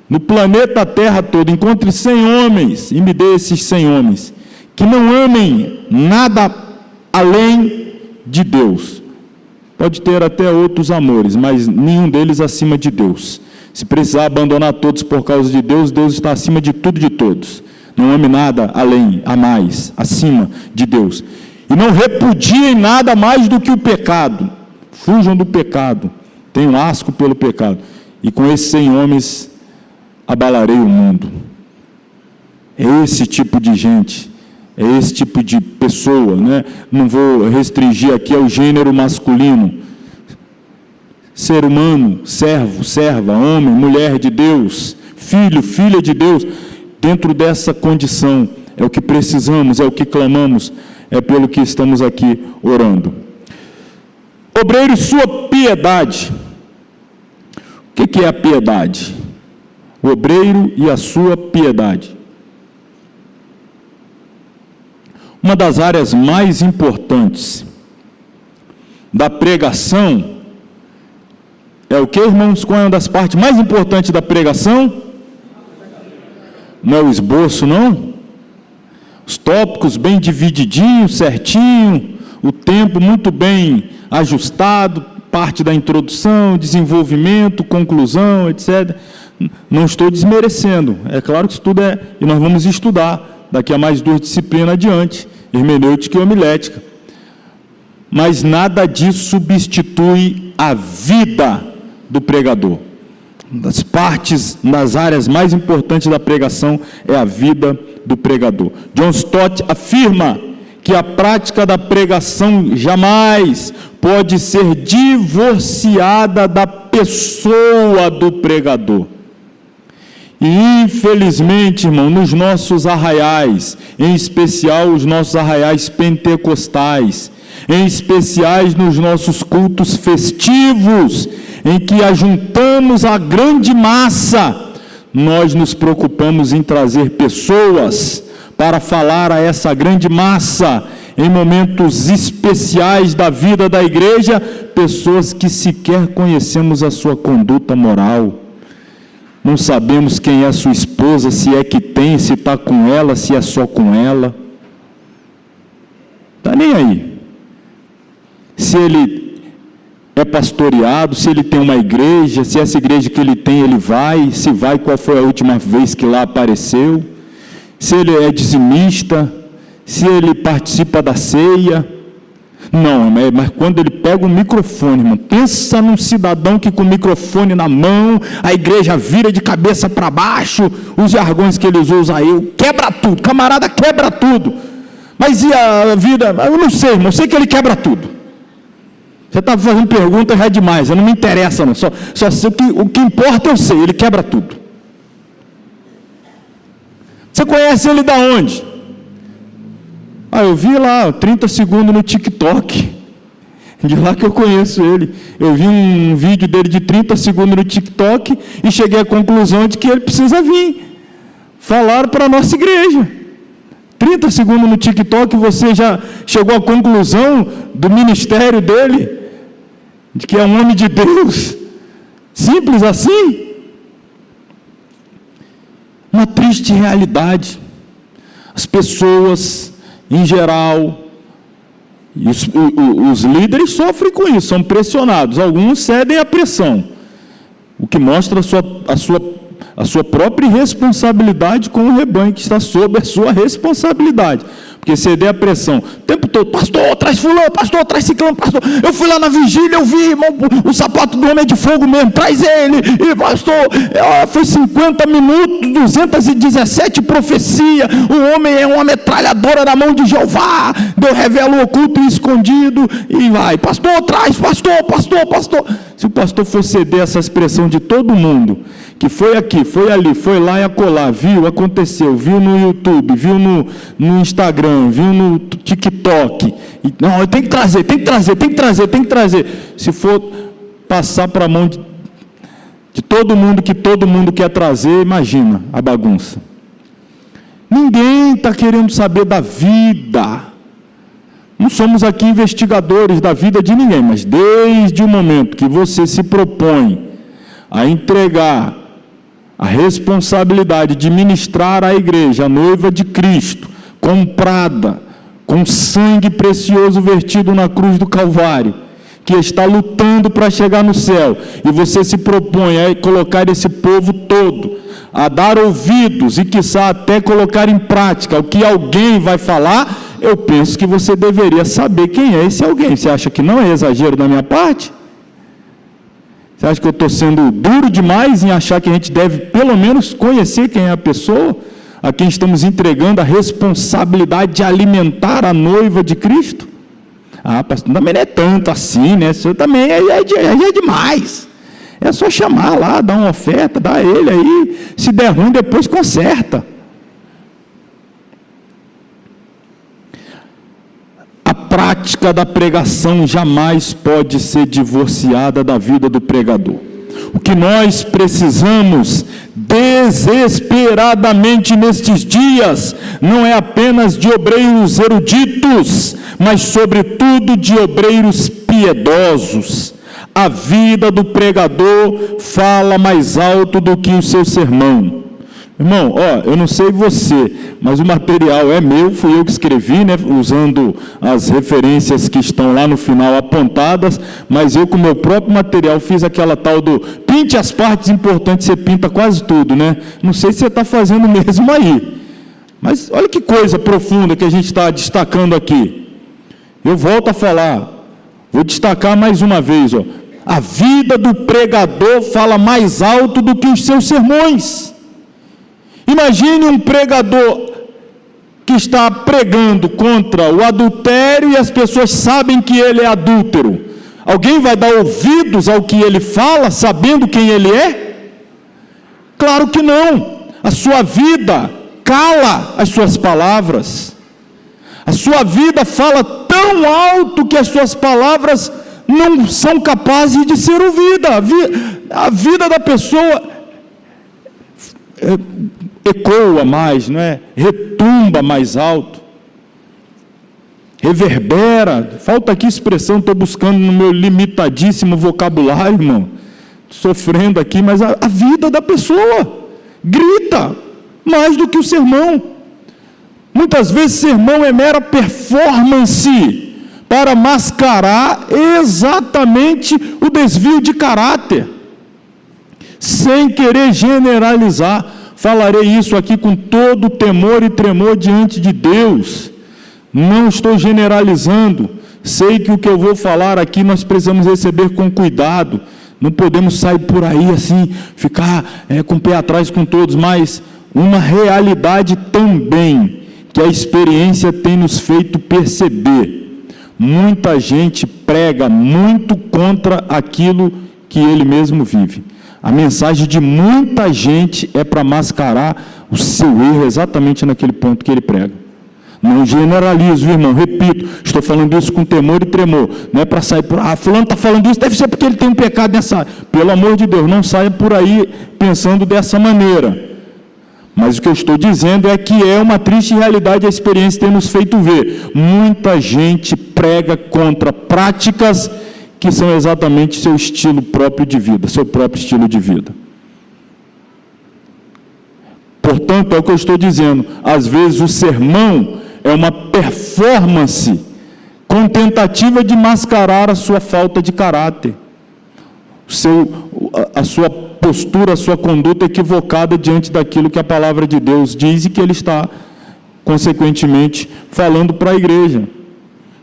no planeta Terra todo, encontre 100 homens, e me dê esses 100 homens, que não amem nada além de Deus. Pode ter até outros amores, mas nenhum deles acima de Deus. Se precisar abandonar todos por causa de Deus, Deus está acima de tudo e de todos. Não ame nada além, a mais, acima de Deus. E não repudiem nada mais do que o pecado. Fujam do pecado. Tenham asco pelo pecado. E com esses 100 homens, abalarei o mundo. É esse tipo de gente, é esse tipo de pessoa, né? Não vou restringir aqui ao gênero masculino. Ser humano, servo, serva, homem, mulher de Deus, filho, filha de Deus, dentro dessa condição, é o que precisamos, é o que clamamos, é pelo que estamos aqui orando. Obreiro e sua piedade. O que é a piedade? O obreiro e a sua piedade. Uma das áreas mais importantes da pregação é o que, irmãos? Qual é uma das partes mais importantes da pregação? Não é o esboço, não? Os tópicos bem divididinhos, certinho, o tempo muito bem ajustado, parte da introdução, desenvolvimento, conclusão, etc. Não estou desmerecendo, é claro que isso tudo e nós vamos estudar daqui a mais 2 disciplinas adiante, hermenêutica e homilética. Mas nada disso substitui a vida do pregador. Das partes, nas áreas mais importantes da pregação é a vida do pregador. John Stott afirma que a prática da pregação jamais pode ser divorciada da pessoa do pregador. E infelizmente, irmão, nos nossos arraiais, em especial os nossos arraiais pentecostais, em especiais nos nossos cultos festivos, em que ajuntamos a grande massa, nós nos preocupamos em trazer pessoas para falar a essa grande massa, em momentos especiais da vida da igreja, pessoas que sequer conhecemos a sua conduta moral. Não sabemos quem é a sua esposa, se é que tem, se está com ela, se é só com ela. Está nem aí. Se ele é pastoreado, se ele tem uma igreja, se essa igreja que ele tem, ele vai, se vai, qual foi a última vez que lá apareceu, se ele é dizimista, se ele participa da ceia. Não, mas quando ele pega o microfone, irmão, pensa num cidadão que com o microfone na mão, a igreja vira de cabeça para baixo, os jargões que eles usam aí, quebra tudo, camarada quebra tudo. Mas e a vida? Eu não sei, irmão, eu sei que ele quebra tudo. Você está fazendo pergunta já é demais, não me interessa não, só sei o que importa eu sei, ele quebra tudo. Você conhece ele da onde? Eu vi lá 30 segundos no TikTok, de lá que eu conheço ele. Eu vi um vídeo dele de 30 segundos no TikTok e cheguei à conclusão de que ele precisa vir falar para a nossa igreja. 30 segundos no TikTok, você já chegou à conclusão do ministério dele, de que é um homem de Deus, simples assim? Uma triste realidade. As pessoas, em geral, os líderes sofrem com isso, são pressionados, alguns cedem à pressão, o que mostra a sua própria responsabilidade com o rebanho que está sob a sua responsabilidade, porque ceder à pressão o tempo todo, pastor, traz fulano, pastor, traz ciclano, pastor, eu fui lá na vigília, eu vi, irmão, o sapato do homem é de fogo mesmo, traz ele, e pastor, foi 50 minutos, 217 profecia, o homem é uma metralhadora na mão de Jeová, Deus revela o oculto e o escondido, e vai, pastor, traz, pastor, pastor, pastor. Se o pastor for ceder essa expressão de todo mundo, que foi aqui, foi ali, foi lá e acolá, viu, aconteceu, viu no YouTube, viu no Instagram, viu no TikTok, não, tem que trazer, tem que trazer, tem que trazer, tem que trazer. Se for passar para a mão de todo mundo que todo mundo quer trazer, imagina a bagunça. Ninguém está querendo saber da vida. Não somos aqui investigadores da vida de ninguém, mas desde o momento que você se propõe a entregar a responsabilidade de ministrar à igreja, a noiva de Cristo, comprada, com sangue precioso vertido na cruz do Calvário, que está lutando para chegar no céu, e você se propõe a colocar esse povo todo, a dar ouvidos e quiçá até colocar em prática o que alguém vai falar, eu penso que você deveria saber quem é esse alguém. Você acha que não é exagero da minha parte? Você acha que eu estou sendo duro demais em achar que a gente deve pelo menos conhecer quem é a pessoa, a quem estamos entregando a responsabilidade de alimentar a noiva de Cristo? Pastor, também não é tanto assim, né? Isso também é demais. É só chamar lá, dar uma oferta, dá a ele aí, se der ruim depois conserta. A prática da pregação jamais pode ser divorciada da vida do pregador. O que nós precisamos desesperadamente nestes dias não é apenas de obreiros eruditos, mas sobretudo de obreiros piedosos. A vida do pregador fala mais alto do que o seu sermão. Irmão, eu não sei você, mas o material é meu, fui eu que escrevi, né, usando as referências que estão lá no final apontadas, mas eu com o meu próprio material fiz aquela tal do pinte as partes importantes, você pinta quase tudo, né? Não sei se você está fazendo mesmo aí, mas olha que coisa profunda que a gente está destacando aqui. Eu volto a falar, vou destacar mais uma vez, a vida do pregador fala mais alto do que os seus sermões. Imagine um pregador que está pregando contra o adultério e as pessoas sabem que ele é adúltero. Alguém vai dar ouvidos ao que ele fala, sabendo quem ele é? Claro que não. A sua vida cala as suas palavras. A sua vida fala tão alto que as suas palavras não são capazes de ser ouvidas. A vida da pessoa... ecoa mais, não é? Retumba mais alto, reverbera. Falta aqui expressão, estou buscando no meu limitadíssimo vocabulário, irmão, sofrendo aqui, mas a vida da pessoa grita mais do que o sermão. Muitas vezes sermão é mera performance para mascarar exatamente o desvio de caráter. Sem querer generalizar, falarei isso aqui com todo temor e tremor diante de Deus. Não estou generalizando. Sei que o que eu vou falar aqui nós precisamos receber com cuidado. Não podemos sair por aí assim, ficar com o pé atrás com todos, mas uma realidade também que a experiência tem nos feito perceber. Muita gente prega muito contra aquilo que ele mesmo vive. A mensagem de muita gente é para mascarar o seu erro exatamente naquele ponto que ele prega. Não generalizo, irmão, repito, estou falando isso com temor e tremor. Não é para sair por fulano está falando isso, deve ser porque ele tem um pecado nessa área. Pelo amor de Deus, não saia por aí pensando dessa maneira. Mas o que eu estou dizendo é que é uma triste realidade a experiência ter nos feito ver. Muita gente prega contra práticas que são exatamente seu estilo próprio de vida, seu próprio estilo de vida. Portanto, é o que eu estou dizendo, às vezes o sermão é uma performance com tentativa de mascarar a sua falta de caráter, a sua postura, a sua conduta equivocada diante daquilo que a palavra de Deus diz e que ele está, consequentemente, falando para a igreja.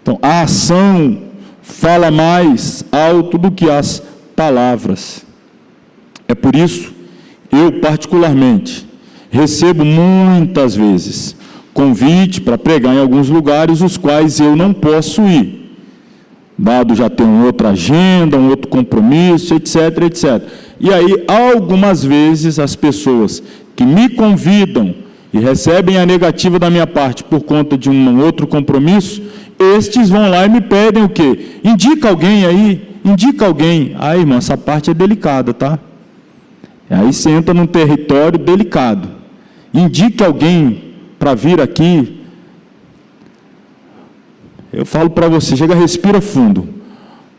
Então, a ação fala mais alto do que as palavras. É por isso, eu particularmente, recebo muitas vezes convite para pregar em alguns lugares os quais eu não posso ir, dado já ter uma outra agenda, um outro compromisso, etc, etc. E aí, algumas vezes, as pessoas que me convidam e recebem a negativa da minha parte por conta de um outro compromisso, estes vão lá e me pedem o quê? Indica alguém aí, indica alguém. Ah, irmão, essa parte é delicada, tá? Aí você entra num território delicado. Indique alguém para vir aqui. Eu falo para você, chega, respira fundo.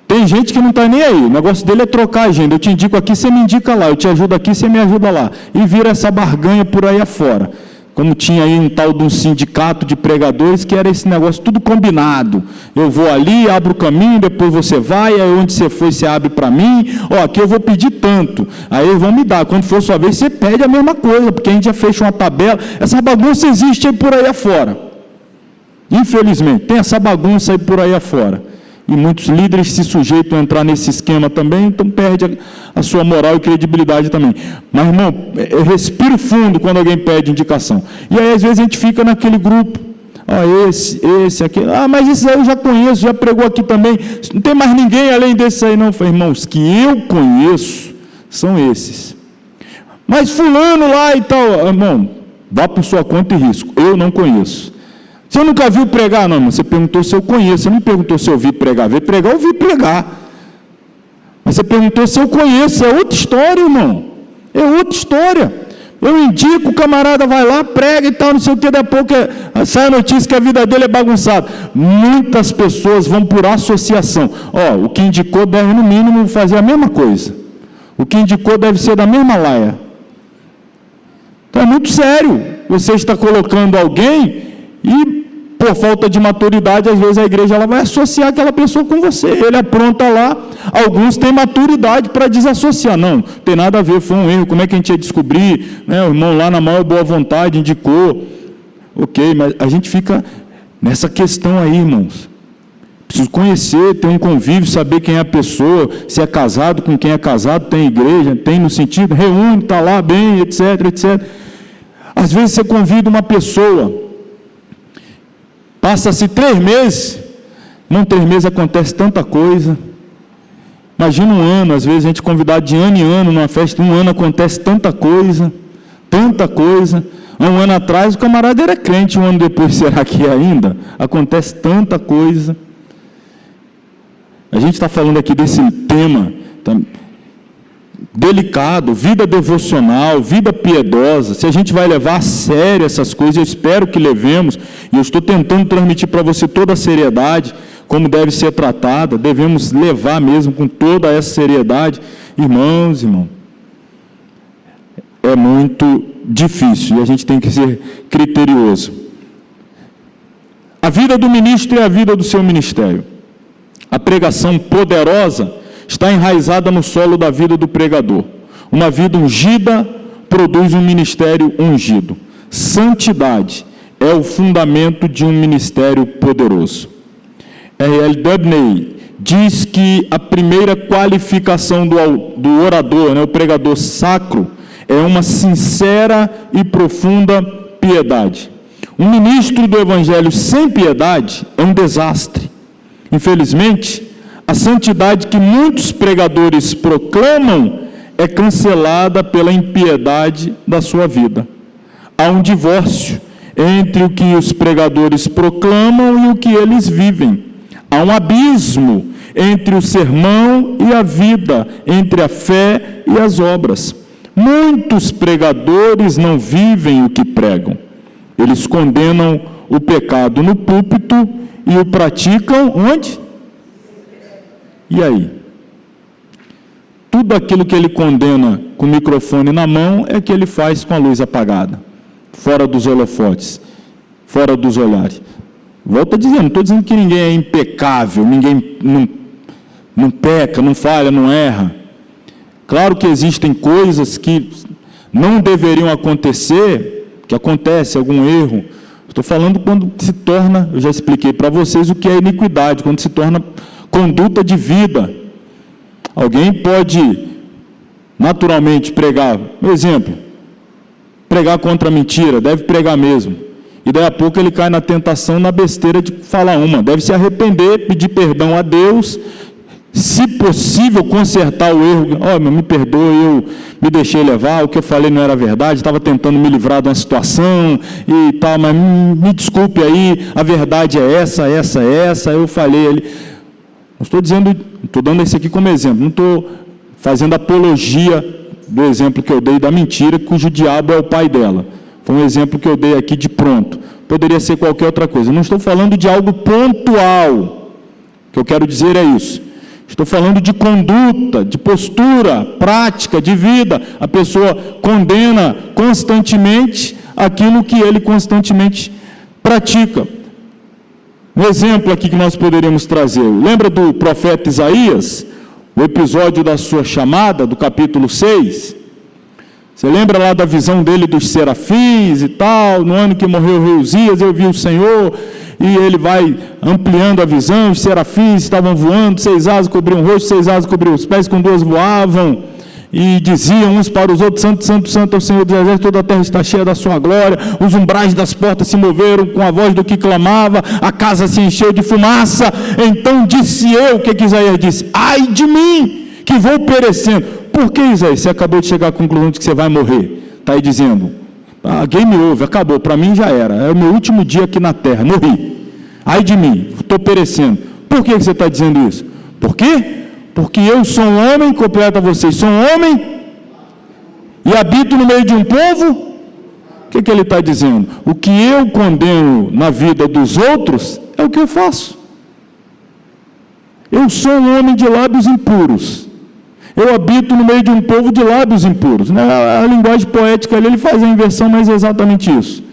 Tem gente que não está nem aí, o negócio dele é trocar a agenda. Eu te indico aqui, você me indica lá. Eu te ajudo aqui, você me ajuda lá. E vira essa barganha por aí afora. Como tinha aí um tal de um sindicato de pregadores, que era esse negócio tudo combinado. Eu vou ali, abro o caminho, depois você vai, aí onde você foi, você abre para mim. Ó, aqui eu vou pedir tanto. Aí eles vão me dar. Quando for sua vez, você pede a mesma coisa, porque a gente já fecha uma tabela. Essa bagunça existe aí por aí afora. Infelizmente, tem essa bagunça aí por aí afora. E muitos líderes se sujeitam a entrar nesse esquema também, então perde a sua moral e credibilidade também. Mas, irmão, eu respiro fundo quando alguém pede indicação. E aí, às vezes, a gente fica naquele grupo. Ah, esse, aquele. Ah, mas esse aí eu já conheço, já pregou aqui também. Não tem mais ninguém além desse aí, não. Eu falei, irmãos, que eu conheço são esses. Mas fulano lá e tal, irmão, vá por sua conta e risco. Eu não conheço. Você nunca viu pregar? Não, irmão, você perguntou se eu conheço, você não perguntou se eu vi pregar. Ver pregar, eu vi pregar. Mas você perguntou se eu conheço, é outra história, irmão. É outra história. Eu indico, o camarada vai lá, prega e tal, não sei o que, daqui a pouco sai a notícia que a vida dele é bagunçada. Muitas pessoas vão por associação. Ó, o que indicou deve, no mínimo, fazer a mesma coisa. O que indicou deve ser da mesma laia. Então é muito sério. Você está colocando alguém e, por falta de maturidade, às vezes a igreja ela vai associar aquela pessoa com você. Ele apronta lá, alguns têm maturidade para desassociar. Não, tem nada a ver, foi um erro, como é que a gente ia descobrir? Né? O irmão lá na maior boa vontade indicou. Ok, mas a gente fica nessa questão aí, irmãos. Preciso conhecer, ter um convívio, saber quem é a pessoa, se é casado, com quem é casado, tem igreja, tem no sentido, reúne, está lá bem, etc, etc. Às vezes você convida uma pessoa, passa-se 3 meses, não 3 meses acontece tanta coisa. Imagina um ano, às vezes a gente convidado de ano em ano, numa festa, um ano acontece tanta coisa. Há um ano atrás o camarada era crente, um ano depois será que ainda? Acontece tanta coisa. A gente está falando aqui desse tema delicado, vida devocional, vida piedosa, se a gente vai levar a sério essas coisas, eu espero que levemos, e eu estou tentando transmitir para você toda a seriedade, como deve ser tratada, devemos levar mesmo com toda essa seriedade. Irmãos, é muito difícil, e a gente tem que ser criterioso. A vida do ministro é a vida do seu ministério. A pregação poderosa está enraizada no solo da vida do pregador. Uma vida ungida produz um ministério ungido. Santidade é o fundamento de um ministério poderoso. R.L. Dubney diz que a primeira qualificação do orador, o pregador sacro, é uma sincera e profunda piedade. Um ministro do Evangelho sem piedade é um desastre. Infelizmente, a santidade que muitos pregadores proclamam é cancelada pela impiedade da sua vida. Há um divórcio entre o que os pregadores proclamam e o que eles vivem. Há um abismo entre o sermão e a vida, entre a fé e as obras. Muitos pregadores não vivem o que pregam. Eles condenam o pecado no púlpito e o praticam onde? E aí? Tudo aquilo que ele condena com o microfone na mão é que ele faz com a luz apagada, fora dos holofotes, fora dos olhares. Volto a dizer, não estou dizendo que ninguém é impecável, ninguém não peca, não falha, não erra. Claro que existem coisas que não deveriam acontecer, que acontece algum erro. Estou falando quando se torna, eu já expliquei para vocês o que é iniquidade, quando se torna conduta de vida. Alguém pode naturalmente pregar, por exemplo, pregar contra a mentira, deve pregar mesmo. E daí a pouco ele cai na tentação, na besteira de falar uma. Deve se arrepender, pedir perdão a Deus, se possível consertar o erro. Me perdoe, eu me deixei levar, o que eu falei não era verdade, estava tentando me livrar de uma situação e tal, mas me desculpe aí, a verdade é essa, eu falei ali. Não estou dizendo, estou dando esse aqui como exemplo, não estou fazendo apologia do exemplo que eu dei da mentira, cujo diabo é o pai dela. Foi um exemplo que eu dei aqui de pronto. Poderia ser qualquer outra coisa. Não estou falando de algo pontual. O que eu quero dizer é isso. Estou falando de conduta, de postura, prática, de vida. A pessoa condena constantemente aquilo que ele constantemente pratica. Um exemplo aqui que nós poderíamos trazer. Lembra do profeta Isaías? O episódio da sua chamada, do capítulo 6? Você lembra lá da visão dele dos serafins e tal? No ano que morreu o rei Uzias, eu vi o Senhor, e ele vai ampliando a visão. Os serafins estavam voando, 6 asas cobriam o rosto, 6 asas cobriam os pés, com 2 voavam, e diziam uns para os outros: Santo, Santo, Santo é o Senhor dos Exércitos, toda a terra está cheia da sua glória. Os umbrais das portas se moveram com a voz do que clamava, a casa se encheu de fumaça. Então disse eu, o que Isaías disse? Ai de mim, que vou perecendo. Por que, Isaías? Você acabou de chegar à conclusão de que você vai morrer. Está aí dizendo, game over, acabou, para mim já era, é o meu último dia aqui na terra, morri. Ai de mim, estou perecendo. Por que você está dizendo isso? Por quê? Porque eu sou um homem, completa vocês, sou um homem e habito no meio de um povo. O que ele está dizendo? O que eu condeno na vida dos outros é o que eu faço. Eu sou um homem de lábios impuros. Eu habito no meio de um povo de lábios impuros. A linguagem poética ali, ele faz a inversão, mas é exatamente isso.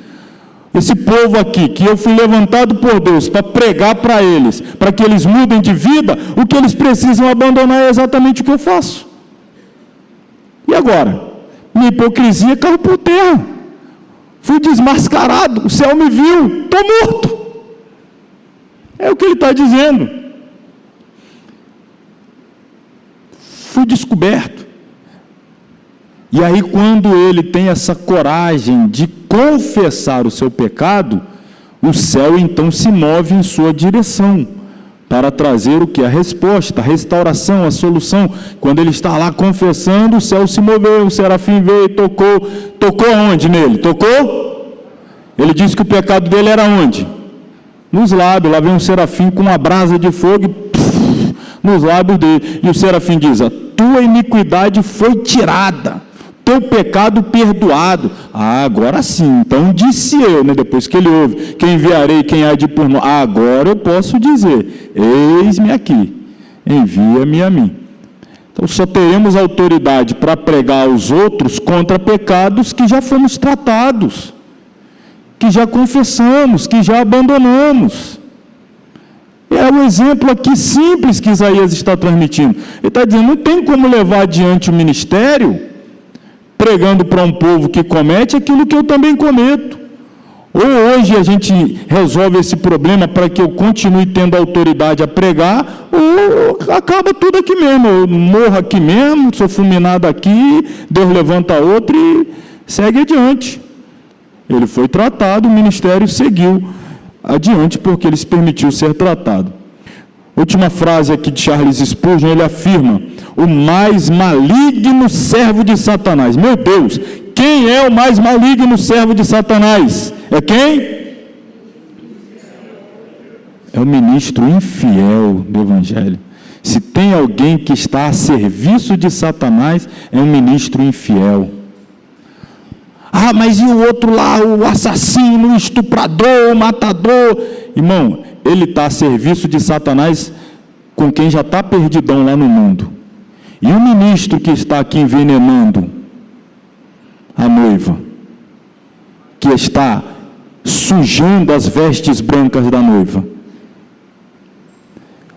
Esse povo aqui, que eu fui levantado por Deus para pregar para eles, para que eles mudem de vida, o que eles precisam abandonar é exatamente o que eu faço. E agora? Minha hipocrisia caiu por terra. Fui desmascarado, o céu me viu, estou morto. É o que ele está dizendo. Fui descoberto. E aí, quando ele tem essa coragem de confessar o seu pecado, o céu então se move em sua direção, para trazer o que? A resposta, a restauração, a solução. Quando ele está lá confessando, o céu se moveu, o serafim veio e tocou aonde nele? Tocou? Ele disse que o pecado dele era onde? Nos lábios. Lá vem um serafim com uma brasa de fogo nos lábios dele, e o serafim diz: tua iniquidade foi tirada, teu pecado perdoado. Agora sim, então disse eu, né, depois que ele ouve, quem enviarei, quem há de por nós? Agora eu posso dizer, eis-me aqui, envia-me a mim. Então só teremos autoridade para pregar aos outros contra pecados que já fomos tratados, que já confessamos, que já abandonamos. É o exemplo aqui simples que Isaías está transmitindo. Ele está dizendo, não tem como levar adiante o ministério pregando para um povo que comete aquilo que eu também cometo. Ou hoje a gente resolve esse problema para que eu continue tendo autoridade a pregar, ou acaba tudo aqui mesmo, eu morro aqui mesmo, sou fulminado aqui, Deus levanta outro e segue adiante. Ele foi tratado, o ministério seguiu adiante porque ele se permitiu ser tratado. Última frase aqui de Charles Spurgeon, ele afirma, o mais maligno servo de Satanás. Meu Deus, quem é o mais maligno servo de Satanás? É quem? É o ministro infiel do Evangelho. Se tem alguém que está a serviço de Satanás, é um ministro infiel. Ah, mas e o outro lá, o assassino, o estuprador, o matador? Irmão, ele está a serviço de Satanás com quem já está perdidão lá no mundo. E o ministro que está aqui envenenando a noiva, que está sujando as vestes brancas da noiva.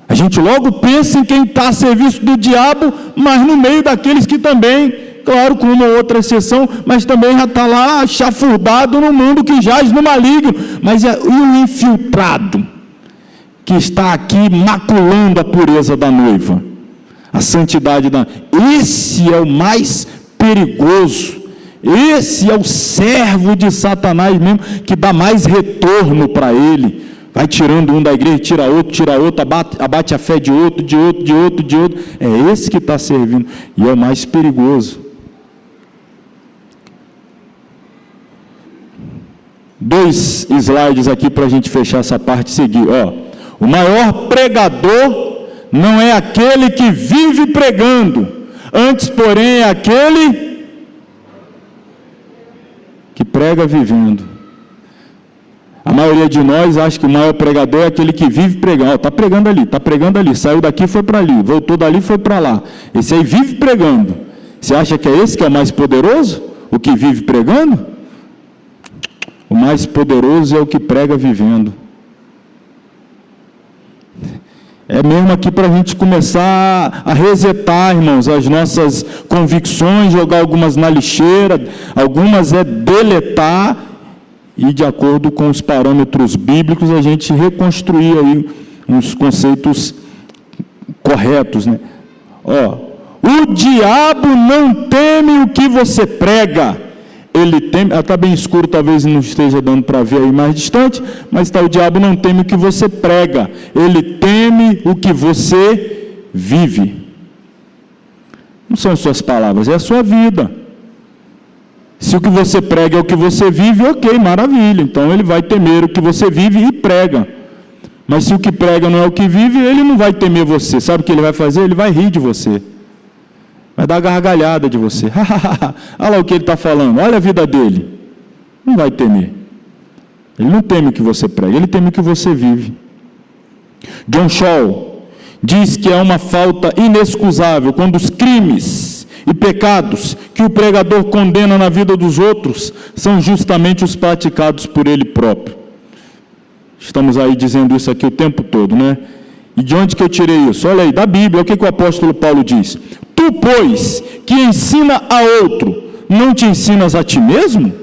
A gente logo pensa em quem está a serviço do diabo, mas no meio daqueles que também, claro, com uma ou outra exceção, mas também já está lá chafurdado no mundo que jaz no maligno. Mas e o infiltrado, que está aqui maculando a pureza da noiva, a santidade da... Esse é o mais perigoso. Esse é o servo de Satanás mesmo, que dá mais retorno para ele. Vai tirando um da igreja, tira outro, abate a fé de outro. É esse que está servindo. E é o mais perigoso. 2 slides aqui para a gente fechar essa parte e seguir. O maior pregador não é aquele que vive pregando, antes, porém, é aquele que prega vivendo. A maioria de nós acha que o maior pregador é aquele que vive pregando. Está pregando ali, saiu daqui, foi para ali, voltou dali, foi para lá. Esse aí vive pregando. Você acha que é esse que é o mais poderoso? O que vive pregando? O mais poderoso é o que prega vivendo. É mesmo aqui para a gente começar a resetar, irmãos, as nossas convicções, jogar algumas na lixeira, algumas é deletar, e de acordo com os parâmetros bíblicos, a gente reconstruir aí uns conceitos corretos, né? O diabo não teme o que você prega. Ele teme, está bem escuro, talvez não esteja dando para ver aí mais distante, mas o diabo não teme o que você prega, ele teme o que você vive. Não são suas palavras, é a sua vida. Se o que você prega é o que você vive, ok, maravilha, então ele vai temer o que você vive e prega. Mas se o que prega não é o que vive, ele não vai temer você. Sabe o que ele vai fazer? Ele vai rir de você. Vai dar gargalhada de você. Olha lá o que ele está falando, olha a vida dele. Não vai temer. Ele não teme o que você prega, ele teme o que você vive. John Shaw diz que é uma falta inexcusável quando os crimes e pecados que o pregador condena na vida dos outros são justamente os praticados por ele próprio. Estamos aí dizendo isso aqui o tempo todo, né? E de onde que eu tirei isso? Olha aí, da Bíblia, o que o apóstolo Paulo diz? Tu, pois, que ensina a outro, não te ensinas a ti mesmo?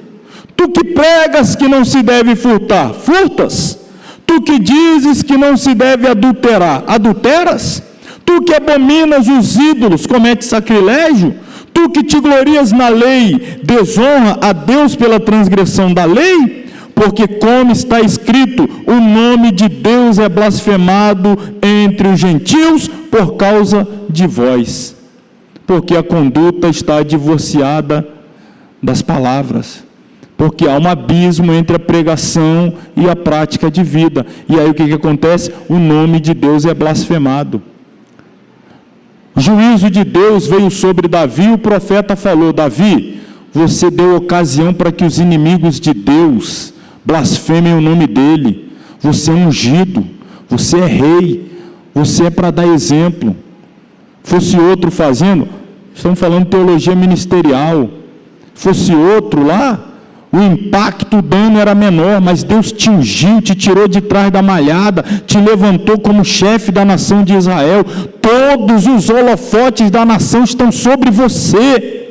Tu que pregas que não se deve furtar, furtas? Tu que dizes que não se deve adulterar, adulteras? Tu que abominas os ídolos, cometes sacrilégio? Tu que te glorias na lei, desonra a Deus pela transgressão da lei? Porque como está escrito, o nome de Deus é blasfemado entre os gentios por causa de vós. Porque a conduta está divorciada das palavras. Porque há um abismo entre a pregação e a prática de vida. E aí o que acontece? O nome de Deus é blasfemado. O juízo de Deus veio sobre Davi e o profeta falou: Davi, você deu ocasião para que os inimigos de Deus blasfemem o nome dele. Você é ungido, você é rei, você é para dar exemplo. Fosse outro fazendo, estamos falando de teologia ministerial, fosse outro lá, o impacto, o dano era menor, mas Deus te ungiu, te tirou de trás da malhada, te levantou como chefe da nação de Israel. Todos os holofotes da nação estão sobre você,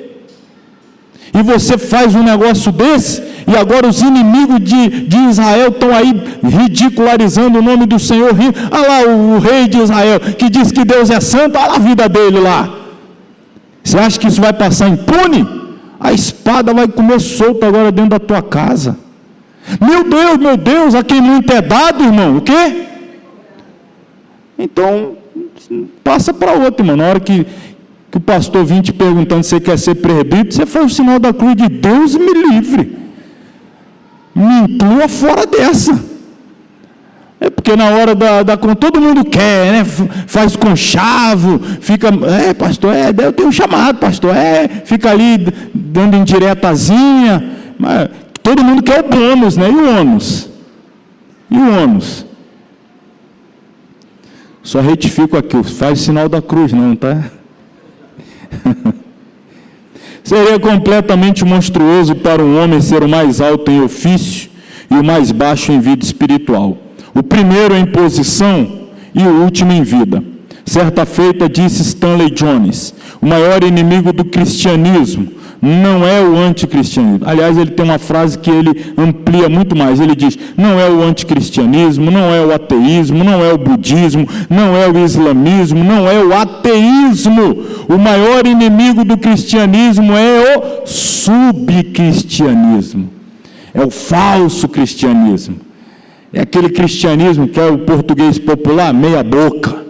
e você faz um negócio desse, e agora os inimigos de Israel estão aí ridicularizando o nome do Senhor. Olha lá o rei de Israel, que diz que Deus é santo, olha lá a vida dele lá. Você acha que isso vai passar impune? A espada vai comer solta agora dentro da tua casa. Meu Deus, a quem muito é dado, irmão, o quê? Então, passa para outro, irmão. Na hora que o pastor vinha te perguntando se você quer ser presbítero, você faz o sinal da cruz de Deus e me livre. Me inclua fora dessa. É porque na hora da todo mundo quer, né? Faz conchavo, fica, pastor, eu tenho um chamado, pastor, fica ali dando indiretazinha, mas todo mundo quer o bônus, né? E o ônus? E o ônus? Só retifico aqui, faz o sinal da cruz, não, tá? Seria completamente monstruoso para um homem ser o mais alto em ofício e o mais baixo em vida espiritual. O primeiro em posição e o último em vida. Certa feita disse Stanley Jones: o maior inimigo do cristianismo não é o anticristianismo. Aliás, ele tem uma frase que ele amplia muito mais. Ele diz: não é o anticristianismo, não é o ateísmo, não é o budismo, não é o islamismo, não é o ateísmo. O maior inimigo do cristianismo é o subcristianismo. É o falso cristianismo. É aquele cristianismo que é o português popular, meia boca.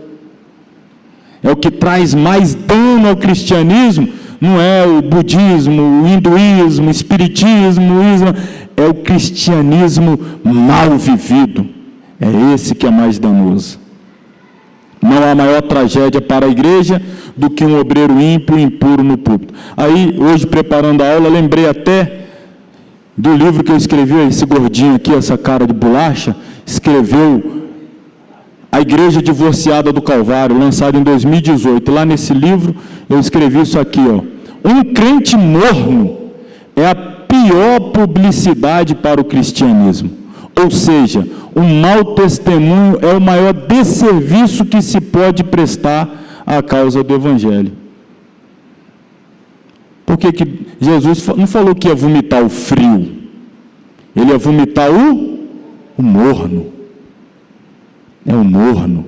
É o que traz mais dano ao cristianismo. Não é o budismo, o hinduísmo, o espiritismo, o islam, é o cristianismo mal vivido. É esse que é mais danoso. Não há maior tragédia para a igreja do que um obreiro ímpio e impuro no púlpito. Aí, hoje, preparando a aula, lembrei até do livro que eu escrevi, esse gordinho aqui, essa cara de bolacha, escreveu A Igreja Divorciada do Calvário, lançado em 2018. Lá nesse livro, eu escrevi isso aqui, ó. Um crente morno é a pior publicidade para o cristianismo. Ou seja, um mau testemunho é o maior desserviço que se pode prestar à causa do Evangelho. Por que Jesus não falou que ia vomitar o frio? Ele ia vomitar o morno. É o morno.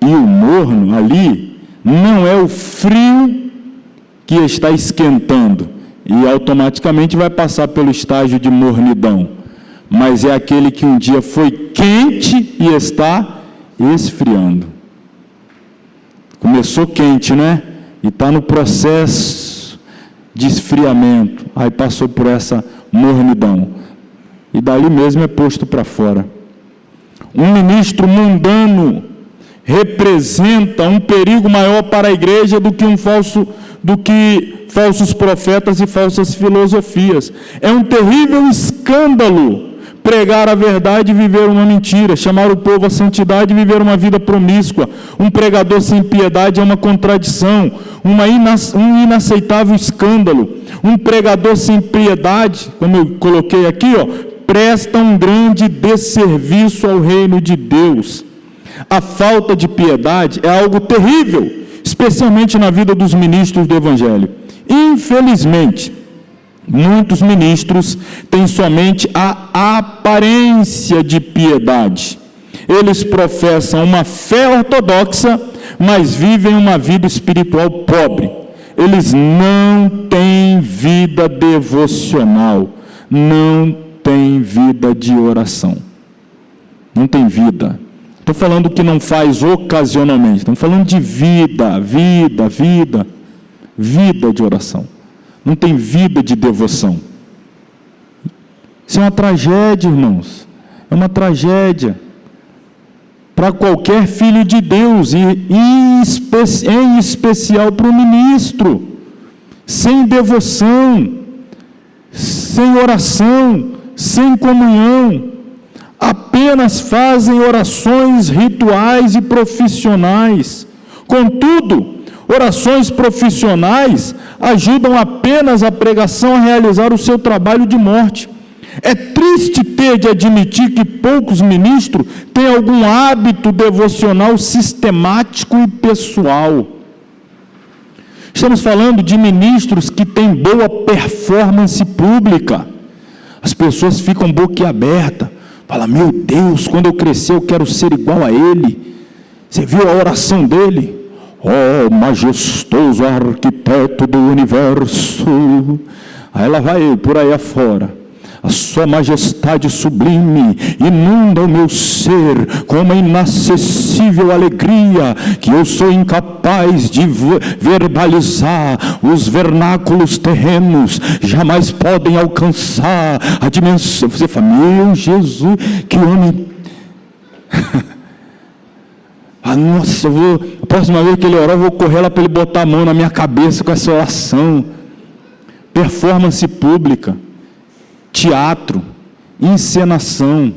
E o morno ali não é o frio que está esquentando e automaticamente vai passar pelo estágio de mornidão, mas é aquele que um dia foi quente e está esfriando. Começou quente, né? E está no processo de esfriamento, aí passou por essa mornidão, e dali mesmo é posto para fora. Um ministro mundano representa um perigo maior para a igreja do que falsos profetas e falsas filosofias. É um terrível escândalo pregar a verdade e viver uma mentira, chamar o povo à santidade e viver uma vida promíscua. Um pregador sem piedade é uma contradição, um inaceitável escândalo. Um pregador sem piedade, como eu coloquei aqui, presta um grande desserviço ao reino de Deus. A falta de piedade é algo terrível, especialmente na vida dos ministros do Evangelho. Infelizmente, muitos ministros têm somente a aparência de piedade. Eles professam uma fé ortodoxa, mas vivem uma vida espiritual pobre. Eles não têm vida devocional, não têm vida de oração. Não tem vida. Estou falando que não faz ocasionalmente, estamos falando de vida de oração. Não tem vida de devoção. Isso é uma tragédia, irmãos. É uma tragédia. para qualquer filho de Deus, e em especial para o ministro. Sem devoção, sem oração, sem comunhão, apenas fazem orações rituais e profissionais. Contudo, orações profissionais ajudam apenas a pregação a realizar o seu trabalho de morte. É triste ter de admitir que poucos ministros têm algum hábito devocional sistemático e pessoal. Estamos falando de ministros que têm boa performance pública. As pessoas ficam boquiabertas. Falam, meu Deus, quando eu crescer eu quero ser igual a ele. Você viu a oração dele? Oh, majestoso arquiteto do universo. Aí ela vai por aí afora. A sua majestade sublime inunda o meu ser com uma inacessível alegria que eu sou incapaz de verbalizar. Os vernáculos terrenos jamais podem alcançar a dimensão. Você fala, meu Jesus, que homem... nossa, a próxima vez que ele orar, eu vou correr lá para ele botar a mão na minha cabeça com essa oração. Performance pública, teatro, encenação.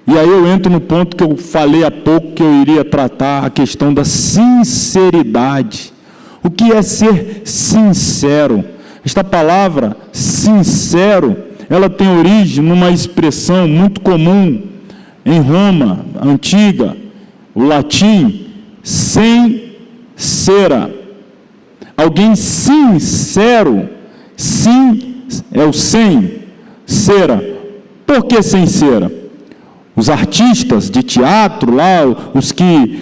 E aí eu entro no ponto que eu falei há pouco que eu iria tratar, a questão da sinceridade. O que é ser sincero? Esta palavra, sincero, ela tem origem numa expressão muito comum em Roma antiga, o latim, sincera. Alguém sincero, sim é o sem, cera. Por que sem cera? Os artistas de teatro lá, os que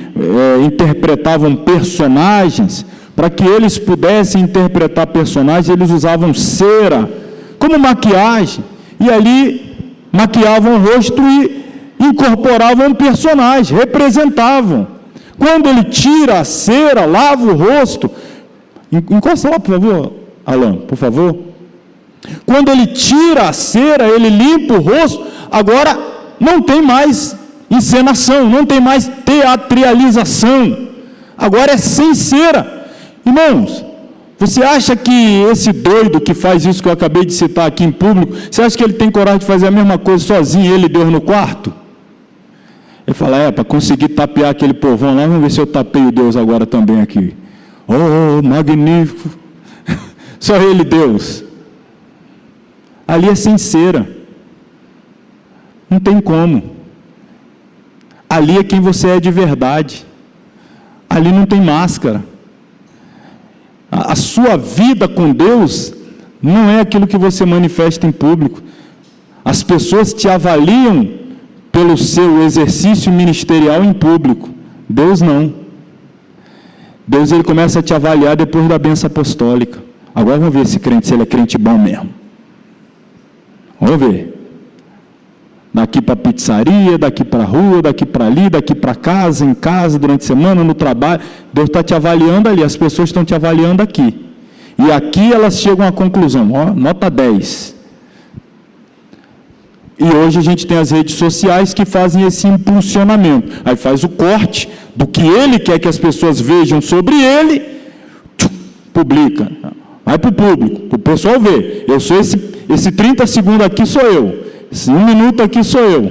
interpretavam personagens, para que eles pudessem interpretar personagens, eles usavam cera como maquiagem, e ali maquiavam o rosto e incorporavam um personagem, representavam. Quando ele tira a cera, lava o rosto, encosta lá, por favor, Alan, por favor. Quando ele tira a cera, ele limpa o rosto, agora não tem mais encenação, não tem mais teatralização, agora é sem cera. Irmãos, você acha que esse doido que faz isso que eu acabei de citar aqui em público, você acha que ele tem coragem de fazer a mesma coisa sozinho, ele e Deus no quarto? Ele fala, para conseguir tapear aquele povão lá, vamos ver se eu tapeio Deus agora também aqui. Oh, magnífico! Só ele, Deus. Ali é sem cera. Não tem como. Ali é quem você é de verdade. Ali não tem máscara. A sua vida com Deus não é aquilo que você manifesta em público. As pessoas te avaliam pelo seu exercício ministerial em público. Deus não. Deus, ele começa a te avaliar depois da bênção apostólica. Agora vamos ver esse crente, se ele é crente bom mesmo. Vamos ver. Daqui para a pizzaria, daqui para a rua, daqui para ali, daqui para casa, em casa, durante a semana, no trabalho. Deus está te avaliando ali, as pessoas estão te avaliando aqui. E aqui elas chegam à conclusão, nota 10. E hoje a gente tem as redes sociais que fazem esse impulsionamento. Aí faz o corte do que ele quer que as pessoas vejam sobre ele, publica. Vai para o público, para o pessoal ver. Eu sou esse 30 segundos aqui sou eu. Esse 1 minuto aqui sou eu.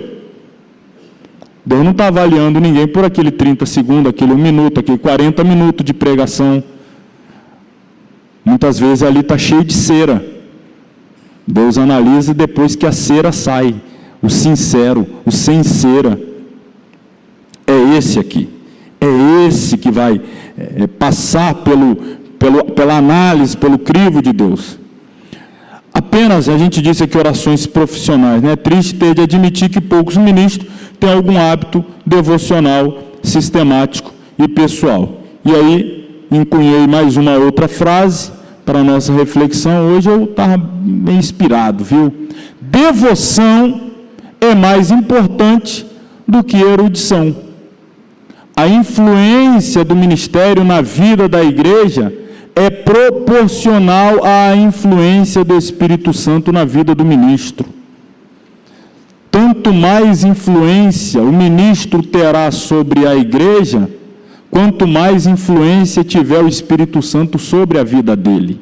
Deus não está avaliando ninguém por aquele 30 segundos, aquele 1 minuto, aquele 40 minutos de pregação. Muitas vezes ali está cheio de cera. Deus analisa depois que a cera sai. O sincero, o sem cera. É esse aqui. É esse que vai passar pela análise, pelo crivo de Deus. Apenas, a gente disse aqui, orações profissionais, né? É triste ter de admitir que poucos ministros têm algum hábito devocional, sistemático e pessoal. E aí, encunhei mais uma outra frase para a nossa reflexão. Hoje eu estava bem inspirado, viu? Devoção é mais importante do que erudição. A influência do ministério na vida da igreja é proporcional à influência do Espírito Santo na vida do ministro. Tanto quanto mais influência o ministro terá sobre a igreja, quanto mais influência tiver o Espírito Santo sobre a vida dele.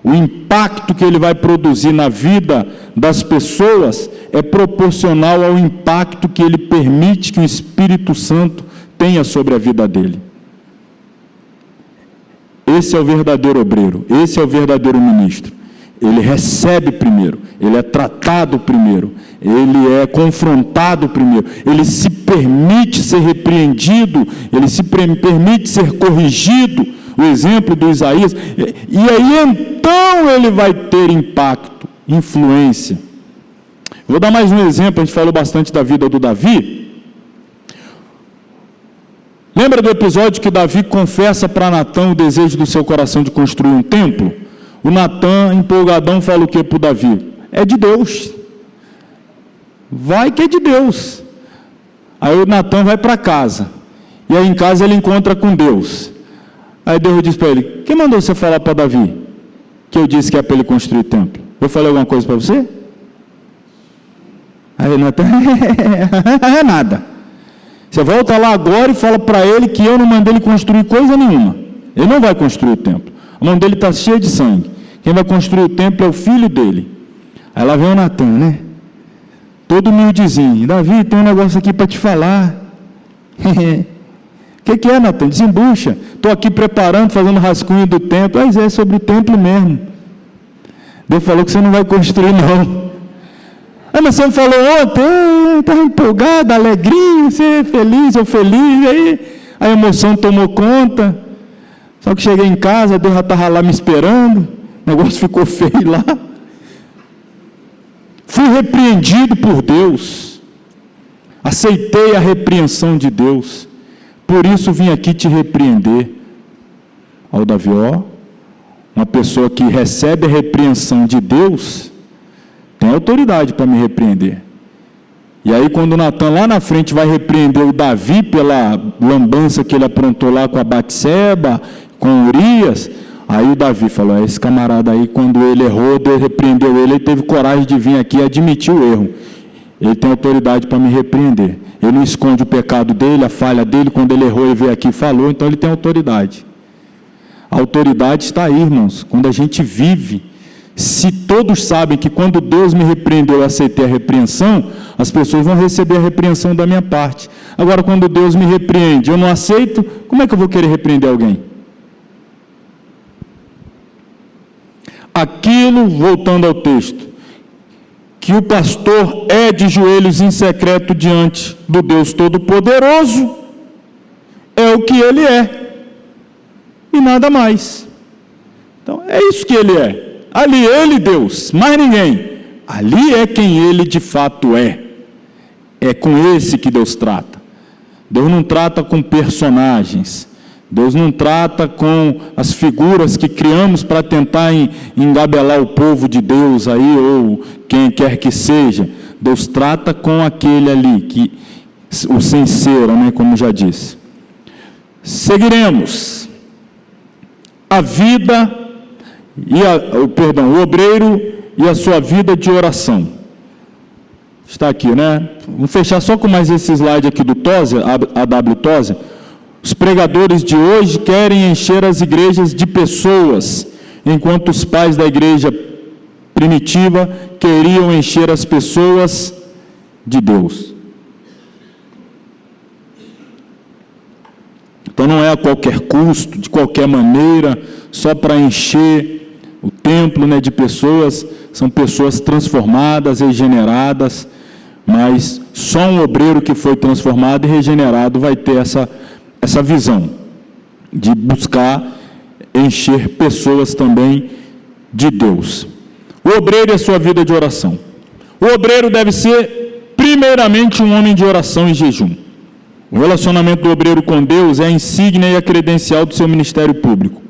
O impacto que ele vai produzir na vida das pessoas é proporcional ao impacto que ele permite que o Espírito Santo tenha sobre a vida dele. Esse é o verdadeiro obreiro, esse é o verdadeiro ministro. Ele recebe primeiro, ele é tratado primeiro, ele é confrontado primeiro, ele se permite ser repreendido, ele se permite ser corrigido, o exemplo do Isaías, e aí então ele vai ter impacto, influência. Vou dar mais um exemplo, a gente falou bastante da vida do Davi. Lembra do episódio que Davi confessa para Natã o desejo do seu coração de construir um templo? O Natã, empolgadão, fala o que para o Davi? É de Deus. Vai que é de Deus. Aí o Natã vai para casa. E aí em casa ele encontra com Deus. Aí Deus diz para ele: quem mandou você falar para Davi que eu disse que é para ele construir o templo? Eu falei alguma coisa para você? Aí o Natã, é nada. Você volta lá agora e fala para ele que eu não mandei ele construir coisa nenhuma. Ele não vai construir o templo. A mão dele está cheia de sangue. Quem vai construir o templo é o filho dele. Aí lá vem o Natã, né? Todo humildezinho. Davi, tem um negócio aqui para te falar. O que é, Natã? Desembucha. Estou aqui preparando, fazendo rascunho do templo. Mas é sobre o templo mesmo. Deus falou que você não vai construir, não. Mas você me falou ontem, estava empolgado, alegrinho, você feliz, eu feliz. Aí a emoção tomou conta. Só que cheguei em casa, Deus já estava lá me esperando. O negócio ficou feio lá. Fui repreendido por Deus. Aceitei a repreensão de Deus. Por isso vim aqui te repreender. Ao Davi, uma pessoa que recebe a repreensão de Deus, tem autoridade para me repreender. E aí quando Natã lá na frente vai repreender o Davi pela lambança que ele aprontou lá com a Batseba, com Urias, aí o Davi falou: esse camarada aí, quando ele errou, Deus repreendeu ele teve coragem de vir aqui e admitir o erro. Ele tem autoridade para me repreender. Ele não esconde o pecado dele, a falha dele. Quando ele errou, ele veio aqui e falou, então ele tem autoridade. A autoridade está aí, irmãos, quando a gente vive. Se todos sabem que quando Deus me repreendeu, eu aceitei a repreensão, as pessoas vão receber a repreensão da minha parte. Agora, quando Deus me repreende, eu não aceito, como é que eu vou querer repreender alguém? Aquilo, voltando ao texto, que o pastor é de joelhos em secreto diante do Deus Todo-Poderoso, é o que ele é, e nada mais. Então, é isso que ele é. Ali ele, Deus, mais ninguém. Ali é quem ele de fato é. É com esse que Deus trata. Deus não trata com personagens. Deus não trata com as figuras que criamos para tentar engabelar o povo de Deus aí, ou quem quer que seja. Deus trata com aquele ali, o sincero, né, como já disse. Seguiremos. A vida... o obreiro e a sua vida de oração. Está aqui, né? Vamos fechar só com mais esse slide aqui do Tozer, A.W. Tozer. Os pregadores de hoje querem encher as igrejas de pessoas, enquanto os pais da igreja primitiva queriam encher as pessoas de Deus. Então não é a qualquer custo, de qualquer maneira, só para encher o templo, né, de pessoas. São pessoas transformadas, regeneradas, mas só um obreiro que foi transformado e regenerado vai ter essa visão de buscar encher pessoas também de Deus. O obreiro e a sua vida de oração. O obreiro deve ser primeiramente um homem de oração e jejum. O relacionamento do obreiro com Deus é a insígnia e a credencial do seu ministério público.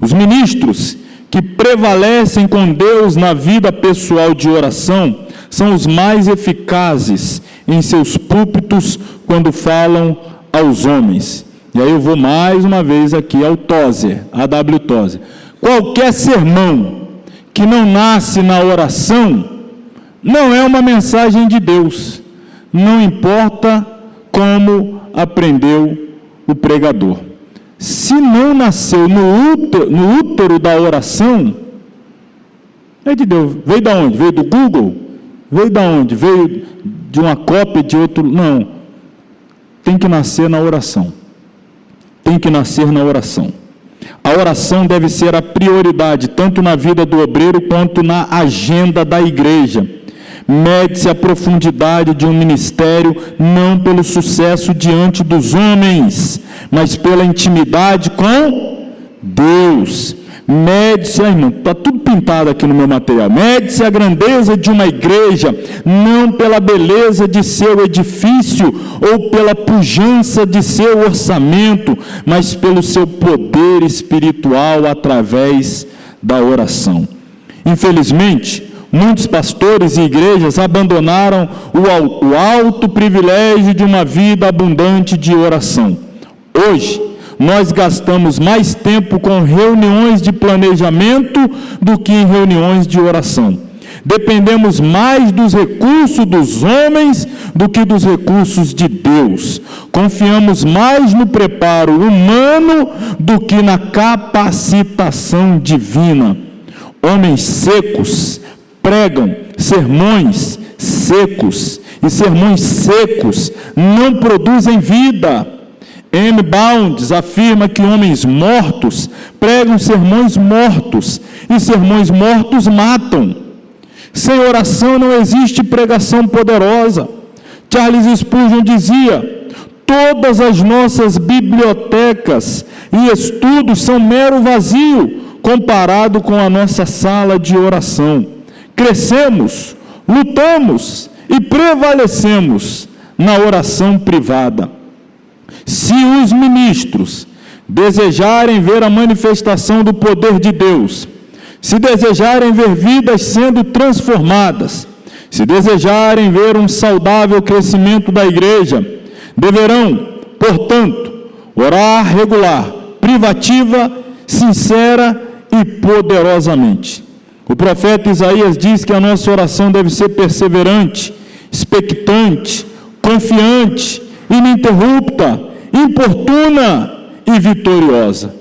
Os ministros que prevalecem com Deus na vida pessoal de oração são os mais eficazes em seus púlpitos quando falam aos homens. E aí eu vou mais uma vez aqui ao Tozer, A.W. Tozer. Qualquer sermão que não nasce na oração não é uma mensagem de Deus, não importa como aprendeu o pregador. Se não nasceu no útero da oração, é de Deus. Veio de onde? Veio do Google? Veio de onde? Veio de uma cópia de outro? Não. Tem que nascer na oração. Tem que nascer na oração. A oração deve ser a prioridade, tanto na vida do obreiro quanto na agenda da igreja. Mede-se a profundidade de um ministério não pelo sucesso diante dos homens, mas pela intimidade com Deus. Mede-se, irmão, está tudo pintado aqui no meu material. Mede-se a grandeza de uma igreja, não pela beleza de seu edifício ou pela pujança de seu orçamento, mas pelo seu poder espiritual através da oração. Infelizmente, muitos pastores e igrejas abandonaram o alto privilégio de uma vida abundante de oração. Hoje, nós gastamos mais tempo com reuniões de planejamento do que em reuniões de oração. Dependemos mais dos recursos dos homens do que dos recursos de Deus. Confiamos mais no preparo humano do que na capacitação divina. Homens secos pregam sermões secos, e sermões secos não produzem vida. M. Bounds afirma que homens mortos pregam sermões mortos, e sermões mortos matam. Sem oração não existe pregação poderosa. Charles Spurgeon dizia: todas as nossas bibliotecas e estudos são mero vazio comparado com a nossa sala de oração. Crescemos, lutamos e prevalecemos na oração privada. Se os ministros desejarem ver a manifestação do poder de Deus, se desejarem ver vidas sendo transformadas, se desejarem ver um saudável crescimento da igreja, deverão, portanto, orar regular, privativa, sincera e poderosamente. O profeta Isaías diz que a nossa oração deve ser perseverante, expectante, confiante, ininterrupta, importuna e vitoriosa.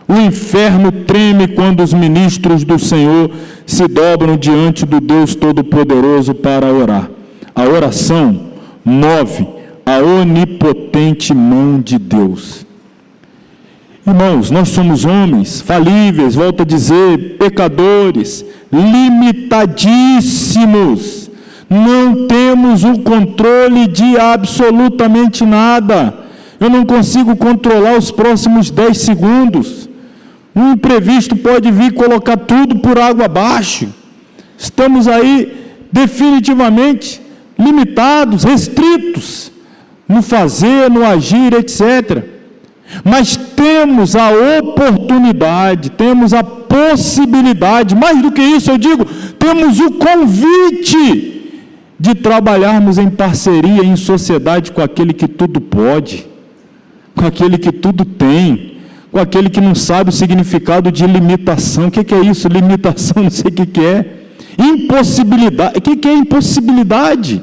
O inferno treme quando os ministros do Senhor se dobram diante do Deus Todo-Poderoso para orar. A oração move a onipotente mão de Deus. Irmãos, nós somos homens falíveis, volto a dizer, pecadores, limitadíssimos. Não temos o controle de absolutamente nada. Eu não consigo controlar os próximos 10 segundos. Um imprevisto pode vir colocar tudo por água abaixo. Estamos aí definitivamente limitados, restritos no fazer, no agir, etc. Mas temos a oportunidade, temos a possibilidade, mais do que isso eu digo, temos o convite de trabalharmos em parceria, em sociedade com aquele que tudo pode, com aquele que tudo tem, com aquele que não sabe o significado de limitação. O que é isso? Limitação, não sei o que é. Impossibilidade. O que é impossibilidade?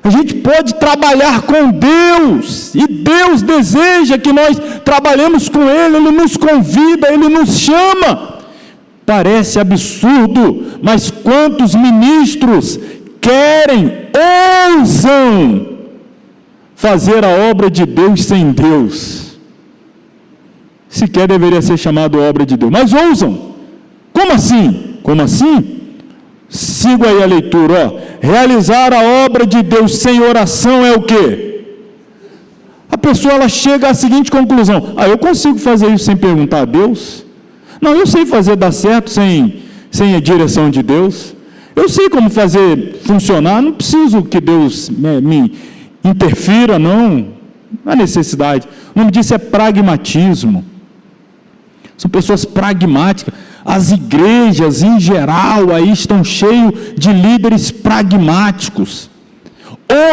A gente pode trabalhar com Deus, e Deus deseja que nós trabalhemos com Ele, Ele nos convida, Ele nos chama. Parece absurdo, mas quantos ministros querem, ousam fazer a obra de Deus sem Deus? Sequer deveria ser chamado obra de Deus, mas ousam. Como assim? Como assim? Sigo aí a leitura, realizar a obra de Deus sem oração é o quê? A pessoa ela chega à seguinte conclusão: eu consigo fazer isso sem perguntar a Deus? Não, eu sei fazer dar certo sem a direção de Deus. Eu sei como fazer funcionar, não preciso que Deus me interfira, não há necessidade. O nome disso é pragmatismo. São pessoas pragmáticas. As igrejas, em geral, aí estão cheias de líderes pragmáticos,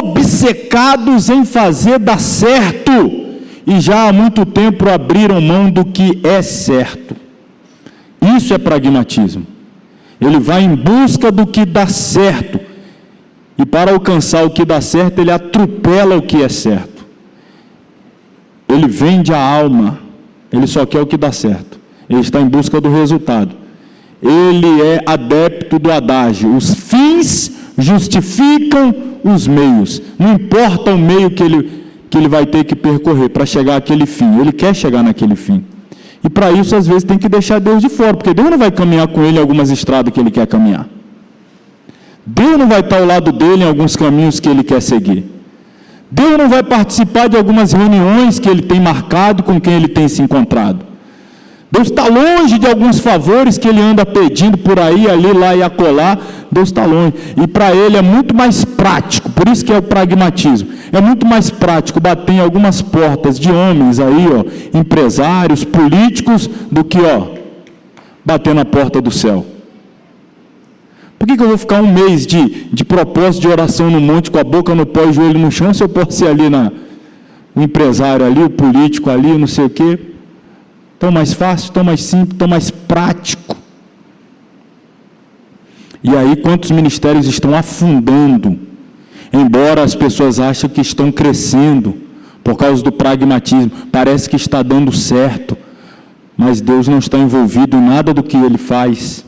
obcecados em fazer dar certo, e já há muito tempo abriram mão do que é certo. Isso é pragmatismo. Ele vai em busca do que dá certo. E para alcançar o que dá certo, ele atropela o que é certo. Ele vende a alma. Ele só quer o que dá certo. Ele está em busca do resultado. Ele é adepto do adágio. Os fins justificam os meios. Não importa o meio que ele vai ter que percorrer para chegar àquele fim. Ele quer chegar naquele fim. E para isso, às vezes, tem que deixar Deus de fora, porque Deus não vai caminhar com ele em algumas estradas que ele quer caminhar. Deus não vai estar ao lado dele em alguns caminhos que ele quer seguir. Deus não vai participar de algumas reuniões que ele tem marcado com quem ele tem se encontrado. Deus está longe de alguns favores que ele anda pedindo por aí, ali, lá e acolá. Deus está longe. E para ele é muito mais prático, por isso que é o pragmatismo. É muito mais prático bater em algumas portas de homens aí, empresários, políticos, do que, bater na porta do céu. Por que eu vou ficar um mês de propósito de oração no monte, com a boca no pó e o joelho no chão, se eu posso ser ali o empresário ali, o político ali, não sei o quê? Tão mais fácil, tão mais simples, tão mais prático. E aí, quantos ministérios estão afundando, embora as pessoas achem que estão crescendo, por causa do pragmatismo, parece que está dando certo, mas Deus não está envolvido em nada do que ele faz.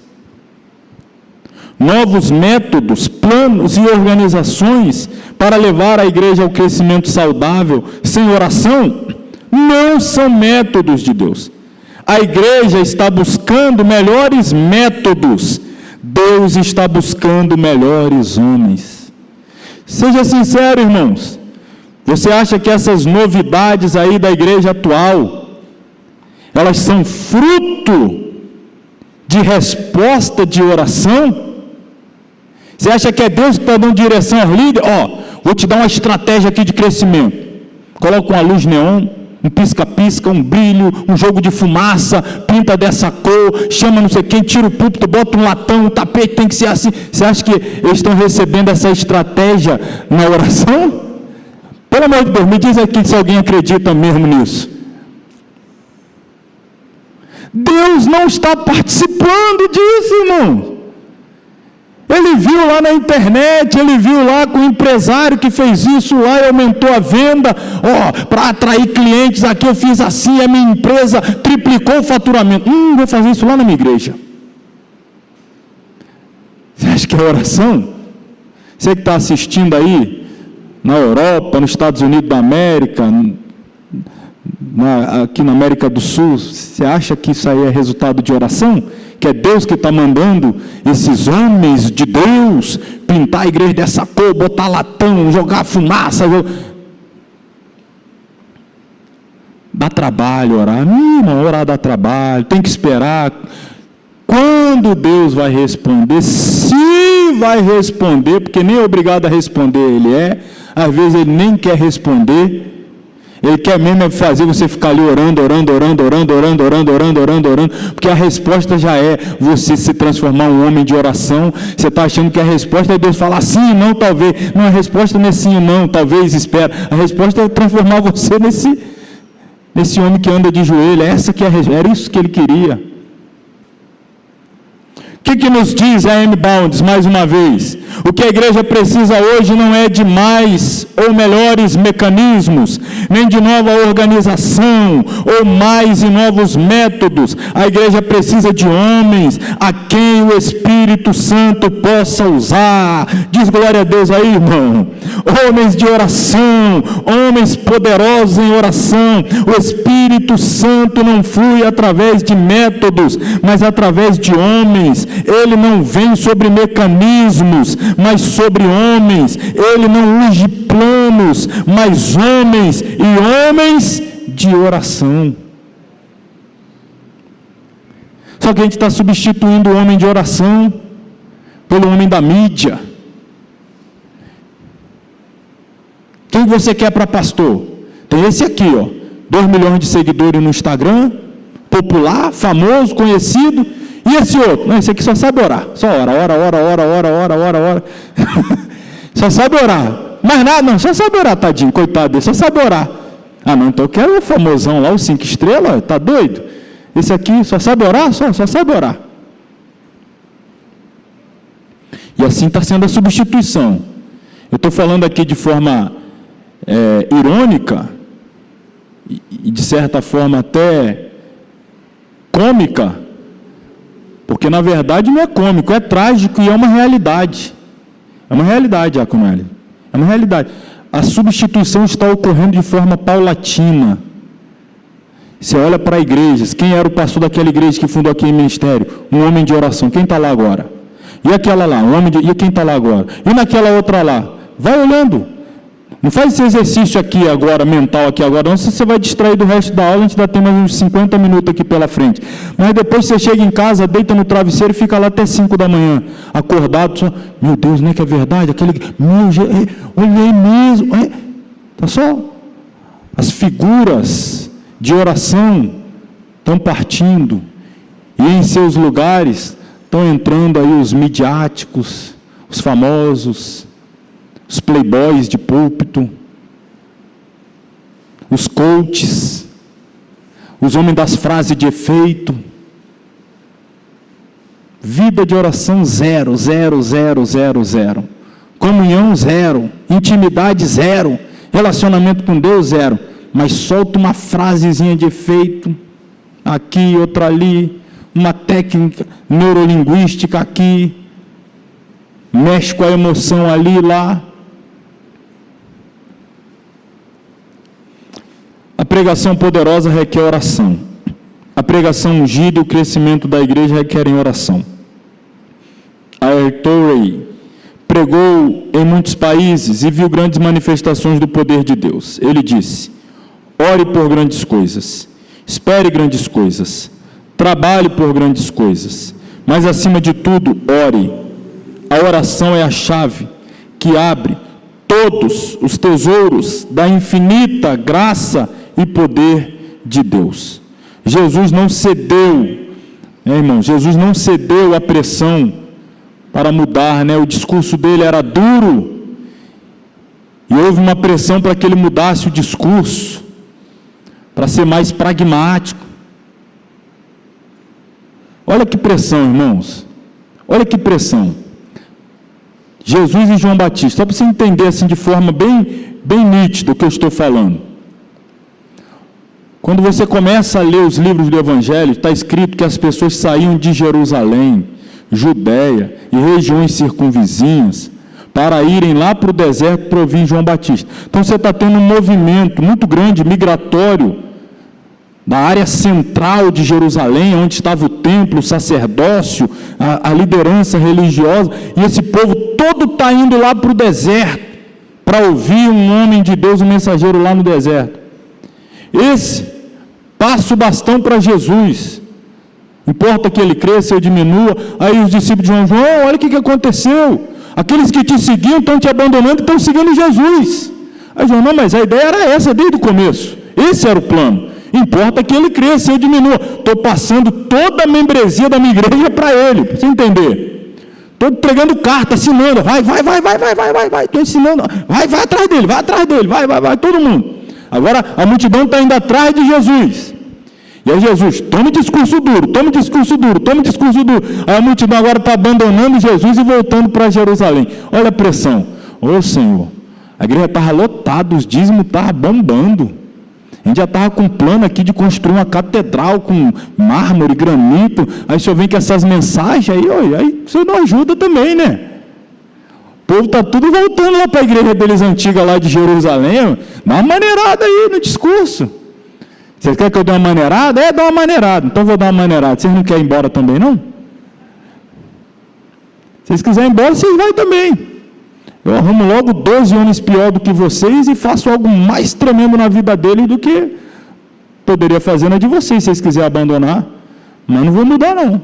Novos métodos, planos e organizações para levar a igreja ao crescimento saudável, sem oração, não são métodos de Deus. A igreja está buscando melhores métodos, Deus está buscando melhores homens. Seja sincero, irmãos, você acha que essas novidades aí da igreja atual, elas são fruto de resposta de oração? Você acha que é Deus que está dando direção aos líderes? Vou te dar uma estratégia aqui de crescimento. Coloca uma luz neon, um pisca-pisca, um brilho, um jogo de fumaça, pinta dessa cor, chama não sei quem, tira o púlpito, bota um latão, um tapete, tem que ser assim. Você acha que eles estão recebendo essa estratégia na oração? Pelo amor de Deus, me diz aqui se alguém acredita mesmo nisso. Deus não está participando disso, irmão. Ele viu lá na internet, ele viu lá com o empresário que fez isso lá e aumentou a venda, para atrair clientes aqui eu fiz assim, a minha empresa triplicou o faturamento. Vou fazer isso lá na minha igreja. Você acha que é oração? Você que está assistindo aí, na Europa, nos Estados Unidos da América, aqui na América do Sul, você acha que isso aí é resultado de oração? Que é Deus que está mandando esses homens de Deus pintar a igreja dessa cor, botar latão, jogar fumaça. Dá trabalho orar. Não, orar dá trabalho, tem que esperar. Quando Deus vai responder? Se vai responder, porque nem é obrigado a responder ele é, às vezes ele nem quer responder. Ele quer mesmo fazer você ficar ali orando, porque a resposta já é você se transformar um homem de oração. Você está achando que a resposta é Deus falar sim, não, talvez. Não, a resposta não é sim, não, talvez, espera. A resposta é transformar você nesse homem que anda de joelho. Essa que era isso que ele queria. O que nos diz a M. Bounds, mais uma vez? O que a igreja precisa hoje não é de mais ou melhores mecanismos, nem de nova organização, ou mais e novos métodos. A igreja precisa de homens a quem o Espírito Santo possa usar. Diz glória a Deus aí, irmão. Homens de oração, homens poderosos em oração. O Espírito Santo não flui através de métodos, mas através de homens. Ele não vem sobre mecanismos, mas sobre homens. Ele não unge planos, mas homens, e homens de oração. Só que a gente está substituindo o homem de oração pelo homem da mídia. Quem você quer para pastor? Tem esse aqui, 2 milhões de seguidores no Instagram, popular, famoso, conhecido. E esse outro? Não, esse aqui só sabe orar. Só ora. Só sabe orar. Mais nada, não, só sabe orar, tadinho, coitado dele, só sabe orar. Não, então eu quero o famosão lá, o 5 estrelas, tá doido? Esse aqui só sabe orar? Só sabe orar. E assim está sendo a substituição. Eu estou falando aqui de forma irônica, e de certa forma até cômica, porque na verdade não é cômico, é trágico e é uma realidade. É uma realidade, Diácono Hélio. É uma realidade. A substituição está ocorrendo de forma paulatina. Você olha para igrejas, quem era o pastor daquela igreja que fundou aquele ministério? Um homem de oração, quem está lá agora? E aquela lá, e quem está lá agora? E naquela outra lá? Vai olhando. Não faz esse exercício aqui agora, mental aqui agora, não, senão você vai distrair do resto da aula, a gente ainda tem mais uns 50 minutos aqui pela frente. Mas depois você chega em casa, deita no travesseiro e fica lá até 5 da manhã, acordado, só, meu Deus, não é que é verdade? Olhei mesmo, tá só, as figuras de oração estão partindo, e em seus lugares estão entrando aí os midiáticos, os famosos, os playboys de púlpito, os coaches, os homens das frases de efeito. Vida de oração zero, zero, zero, zero, zero. Comunhão zero, intimidade zero, relacionamento com Deus zero. Mas solta uma frasezinha de efeito, aqui, outra ali, uma técnica neurolinguística aqui, mexe com a emoção ali e lá. A pregação poderosa requer oração. A pregação ungida e o crescimento da igreja requerem oração. Ayer Torrey pregou em muitos países e viu grandes manifestações do poder de Deus. Ele disse: ore por grandes coisas, espere grandes coisas, trabalhe por grandes coisas, mas acima de tudo, ore. A oração é a chave que abre todos os tesouros da infinita graça e poder de Deus. Jesus não cedeu, irmão, Jesus não cedeu à pressão para mudar, o discurso dele era duro, e houve uma pressão para que ele mudasse o discurso, para ser mais pragmático. Olha que pressão, irmãos, olha que pressão. Jesus e João Batista, só para você entender assim de forma bem nítida o que eu estou falando. Quando você começa a ler os livros do Evangelho, está escrito que as pessoas saíam de Jerusalém, Judéia e regiões circunvizinhas para irem lá para o deserto para ouvir João Batista. Então você está tendo um movimento muito grande, migratório, da área central de Jerusalém, onde estava o templo, o sacerdócio, a liderança religiosa, e esse povo todo está indo lá para o deserto, para ouvir um homem de Deus, um mensageiro lá no deserto. Esse passa o bastão para Jesus, importa que ele cresça ou diminua. Aí os discípulos de João, olha o que aconteceu, aqueles que te seguiam estão te abandonando e estão seguindo Jesus. Aí João, não, mas a ideia era essa desde o começo, esse era o plano. Importa que ele cresça, eu diminua. Estou passando toda a membresia da minha igreja para ele, para você entender. Estou entregando carta, assinando, vai, estou ensinando, vai atrás dele, vai, todo mundo. Agora a multidão está indo atrás de Jesus. E aí Jesus, tome discurso duro. Aí a multidão agora está abandonando Jesus e voltando para Jerusalém. Olha a pressão. Ô Senhor, a igreja estava lotada, os dízimos estavam bombando. A gente já estava com um plano aqui de construir uma catedral com mármore, granito. Aí o senhor vem com essas mensagens, aí o senhor não ajuda também, né? O povo está tudo voltando lá para a igreja deles antiga lá de Jerusalém. Dá uma maneirada aí no discurso. Vocês querem que eu dê uma maneirada? Dá uma maneirada. Então eu vou dar uma maneirada. Vocês não querem ir embora também, não? Se vocês quiserem ir embora, vocês vão também. Eu arrumo logo 12 homens pior do que vocês e faço algo mais tremendo na vida deles do que poderia fazer na de vocês, se vocês quiserem abandonar. Mas não vou mudar, não.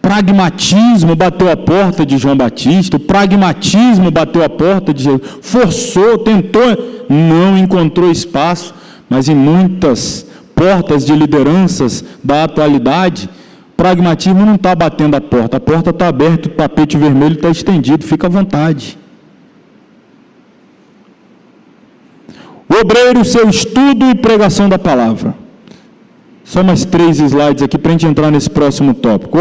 Pragmatismo bateu a porta de João Batista, o pragmatismo bateu a porta de Jesus, forçou, tentou, não encontrou espaço, mas em muitas portas de lideranças da atualidade, pragmatismo não está batendo a porta está aberta, o tapete vermelho está estendido, fica à vontade. O obreiro, seu estudo e pregação da palavra. Só mais 3 slides aqui para a gente entrar nesse próximo tópico.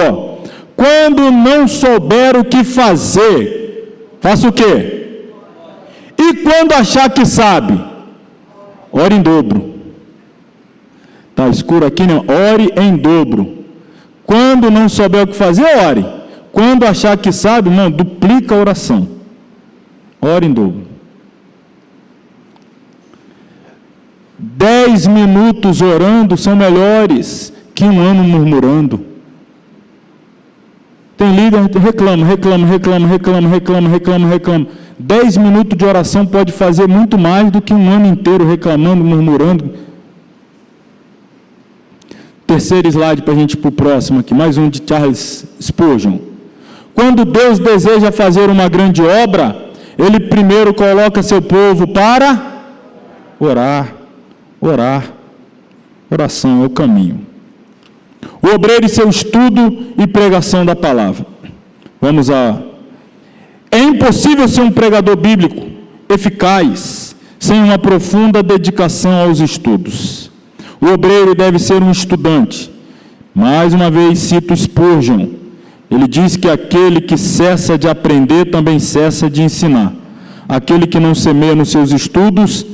quando não souber o que fazer, faça o quê? E quando achar que sabe, ore em dobro. Está escuro aqui, não? Ore em dobro. Quando não souber o que fazer, ore. Quando achar que sabe, não, duplica a oração. Ore em dobro. 10 minutos orando são melhores que 1 ano murmurando. Tem líder que reclama. 10 minutos de oração pode fazer muito mais do que 1 ano inteiro reclamando, murmurando. Terceiro slide para a gente ir para o próximo aqui, mais um de Charles Spurgeon. Quando Deus deseja fazer uma grande obra, Ele primeiro coloca seu povo para orar. Oração é o caminho. O obreiro e seu estudo e pregação da palavra. Vamos a... É impossível ser um pregador bíblico eficaz sem uma profunda dedicação aos estudos. O obreiro deve ser um estudante. Mais uma vez cito Spurgeon. Ele diz que aquele que cessa de aprender também cessa de ensinar. Aquele que não semeia nos seus estudos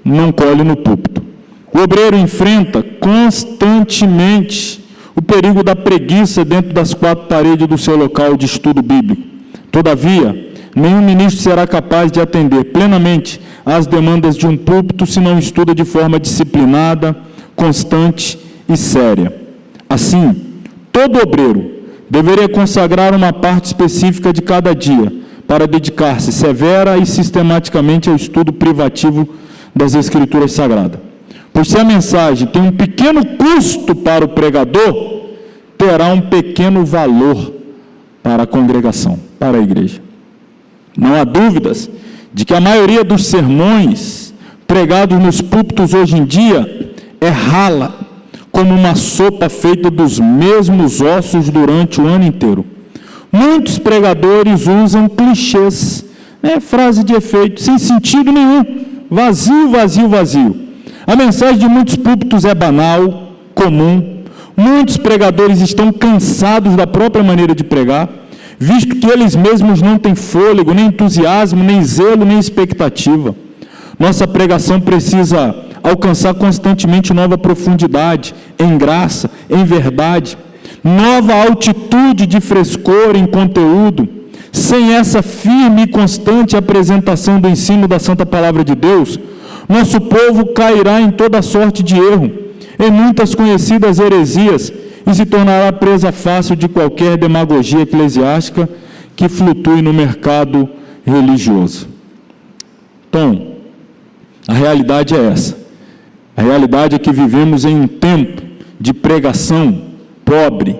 não colhe no púlpito. O obreiro enfrenta constantemente o perigo da preguiça dentro das 4 paredes do seu local de estudo bíblico. Todavia, nenhum ministro será capaz de atender plenamente às demandas de um púlpito se não estuda de forma disciplinada, constante e séria. Assim, todo obreiro deveria consagrar uma parte específica de cada dia para dedicar-se severa e sistematicamente ao estudo privativo das Escrituras Sagradas. Pois se a mensagem tem um pequeno custo para o pregador, terá um pequeno valor para a congregação, para a igreja. Não há dúvidas de que a maioria dos sermões pregados nos púlpitos hoje em dia é rala, como uma sopa feita dos mesmos ossos durante o ano inteiro. Muitos pregadores usam clichês, frase de efeito, sem sentido nenhum, vazio. A mensagem de muitos púlpitos é banal, comum. Muitos pregadores estão cansados da própria maneira de pregar, visto que eles mesmos não têm fôlego, nem entusiasmo, nem zelo, nem expectativa. Nossa pregação precisa alcançar constantemente nova profundidade, em graça, em verdade, nova altitude de frescor em conteúdo. Sem essa firme e constante apresentação do ensino da Santa Palavra de Deus, nosso povo cairá em toda sorte de erro, em muitas conhecidas heresias, e se tornará presa fácil de qualquer demagogia eclesiástica que flutue no mercado religioso. Então, a realidade é essa. A realidade é que vivemos em um tempo de pregação pobre,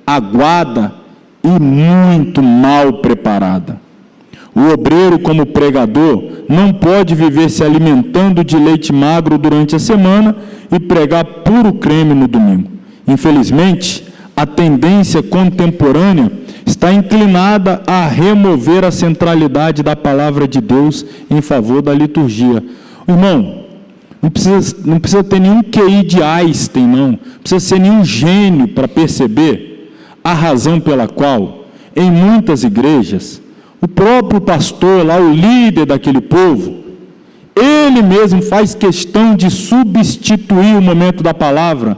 aguada e muito mal preparada. O obreiro, como pregador, não pode viver se alimentando de leite magro durante a semana e pregar puro creme no domingo. Infelizmente, a tendência contemporânea está inclinada a remover a centralidade da palavra de Deus em favor da liturgia. Irmão, não precisa ter nenhum QI de Einstein, não precisa ser nenhum gênio para perceber a razão pela qual, em muitas igrejas, o próprio pastor lá, o líder daquele povo, ele mesmo faz questão de substituir o momento da palavra.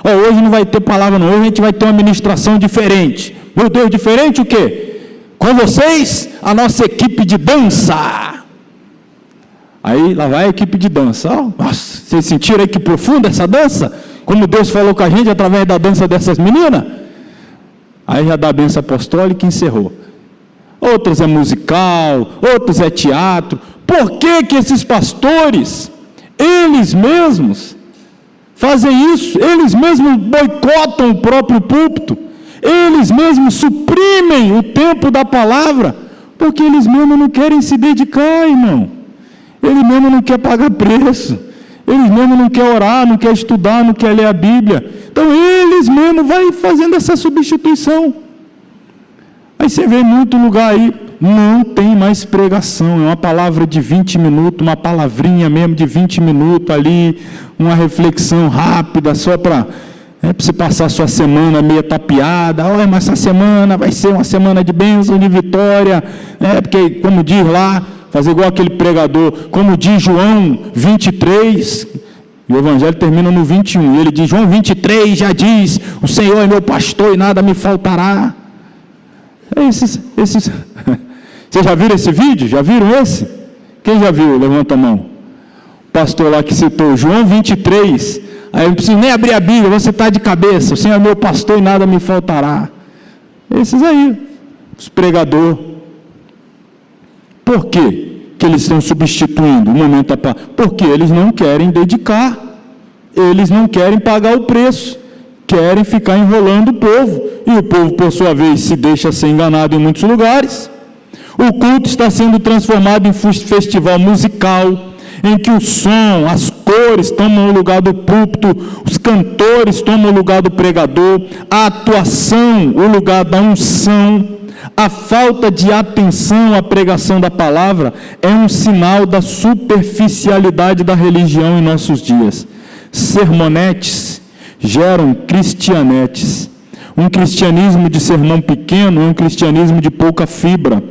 Hoje não vai ter palavra não, hoje a gente vai ter uma ministração diferente. Meu Deus, diferente o quê? Com vocês, a nossa equipe de dança. Aí lá vai a equipe de dança. Nossa, vocês sentiram aí que profunda essa dança? Como Deus falou com a gente através da dança dessas meninas? Aí já dá a bênção apostólica e encerrou. Outros é musical, outros é teatro. Por que que esses pastores, eles mesmos, fazem isso? Eles mesmos boicotam o próprio púlpito, eles mesmos suprimem o tempo da palavra, porque eles mesmos não querem se dedicar, irmão. Eles mesmos não querem pagar preço, eles mesmos não querem orar, não querem estudar, não querem ler a Bíblia. Então eles mesmos vão fazendo essa substituição. Aí você vê em muito lugar aí, não tem mais pregação, é uma palavra de 20 minutos, uma palavrinha mesmo de 20 minutos ali, uma reflexão rápida, só para Para você passar a sua semana meio tapeada, olha, mas essa semana vai ser uma semana de bênção, de vitória, porque, como diz lá, fazer igual aquele pregador, como diz João 23, e o Evangelho termina no 21, e ele diz, João 23 já diz, o Senhor é meu pastor e nada me faltará. Vocês já viram esse vídeo? Já viram esse? Quem já viu? Levanta a mão. O pastor lá que citou, João 23, aí eu não preciso nem abrir a Bíblia, você está de cabeça, o Senhor é meu pastor e nada me faltará. Esses aí, os pregadores. Por quê que eles estão substituindo o momento da palavra? Porque eles não querem dedicar, eles não querem pagar o preço, querem ficar enrolando o povo, e o povo, por sua vez, se deixa ser enganado em muitos lugares. O culto está sendo transformado em festival musical, em que o som, as cores tomam o lugar do púlpito, os cantores tomam o lugar do pregador, a atuação, o lugar da unção. A falta de atenção à pregação da palavra é um sinal da superficialidade da religião em nossos dias. Sermonetes geram cristianetes. Um cristianismo de sermão pequeno é um cristianismo de pouca fibra.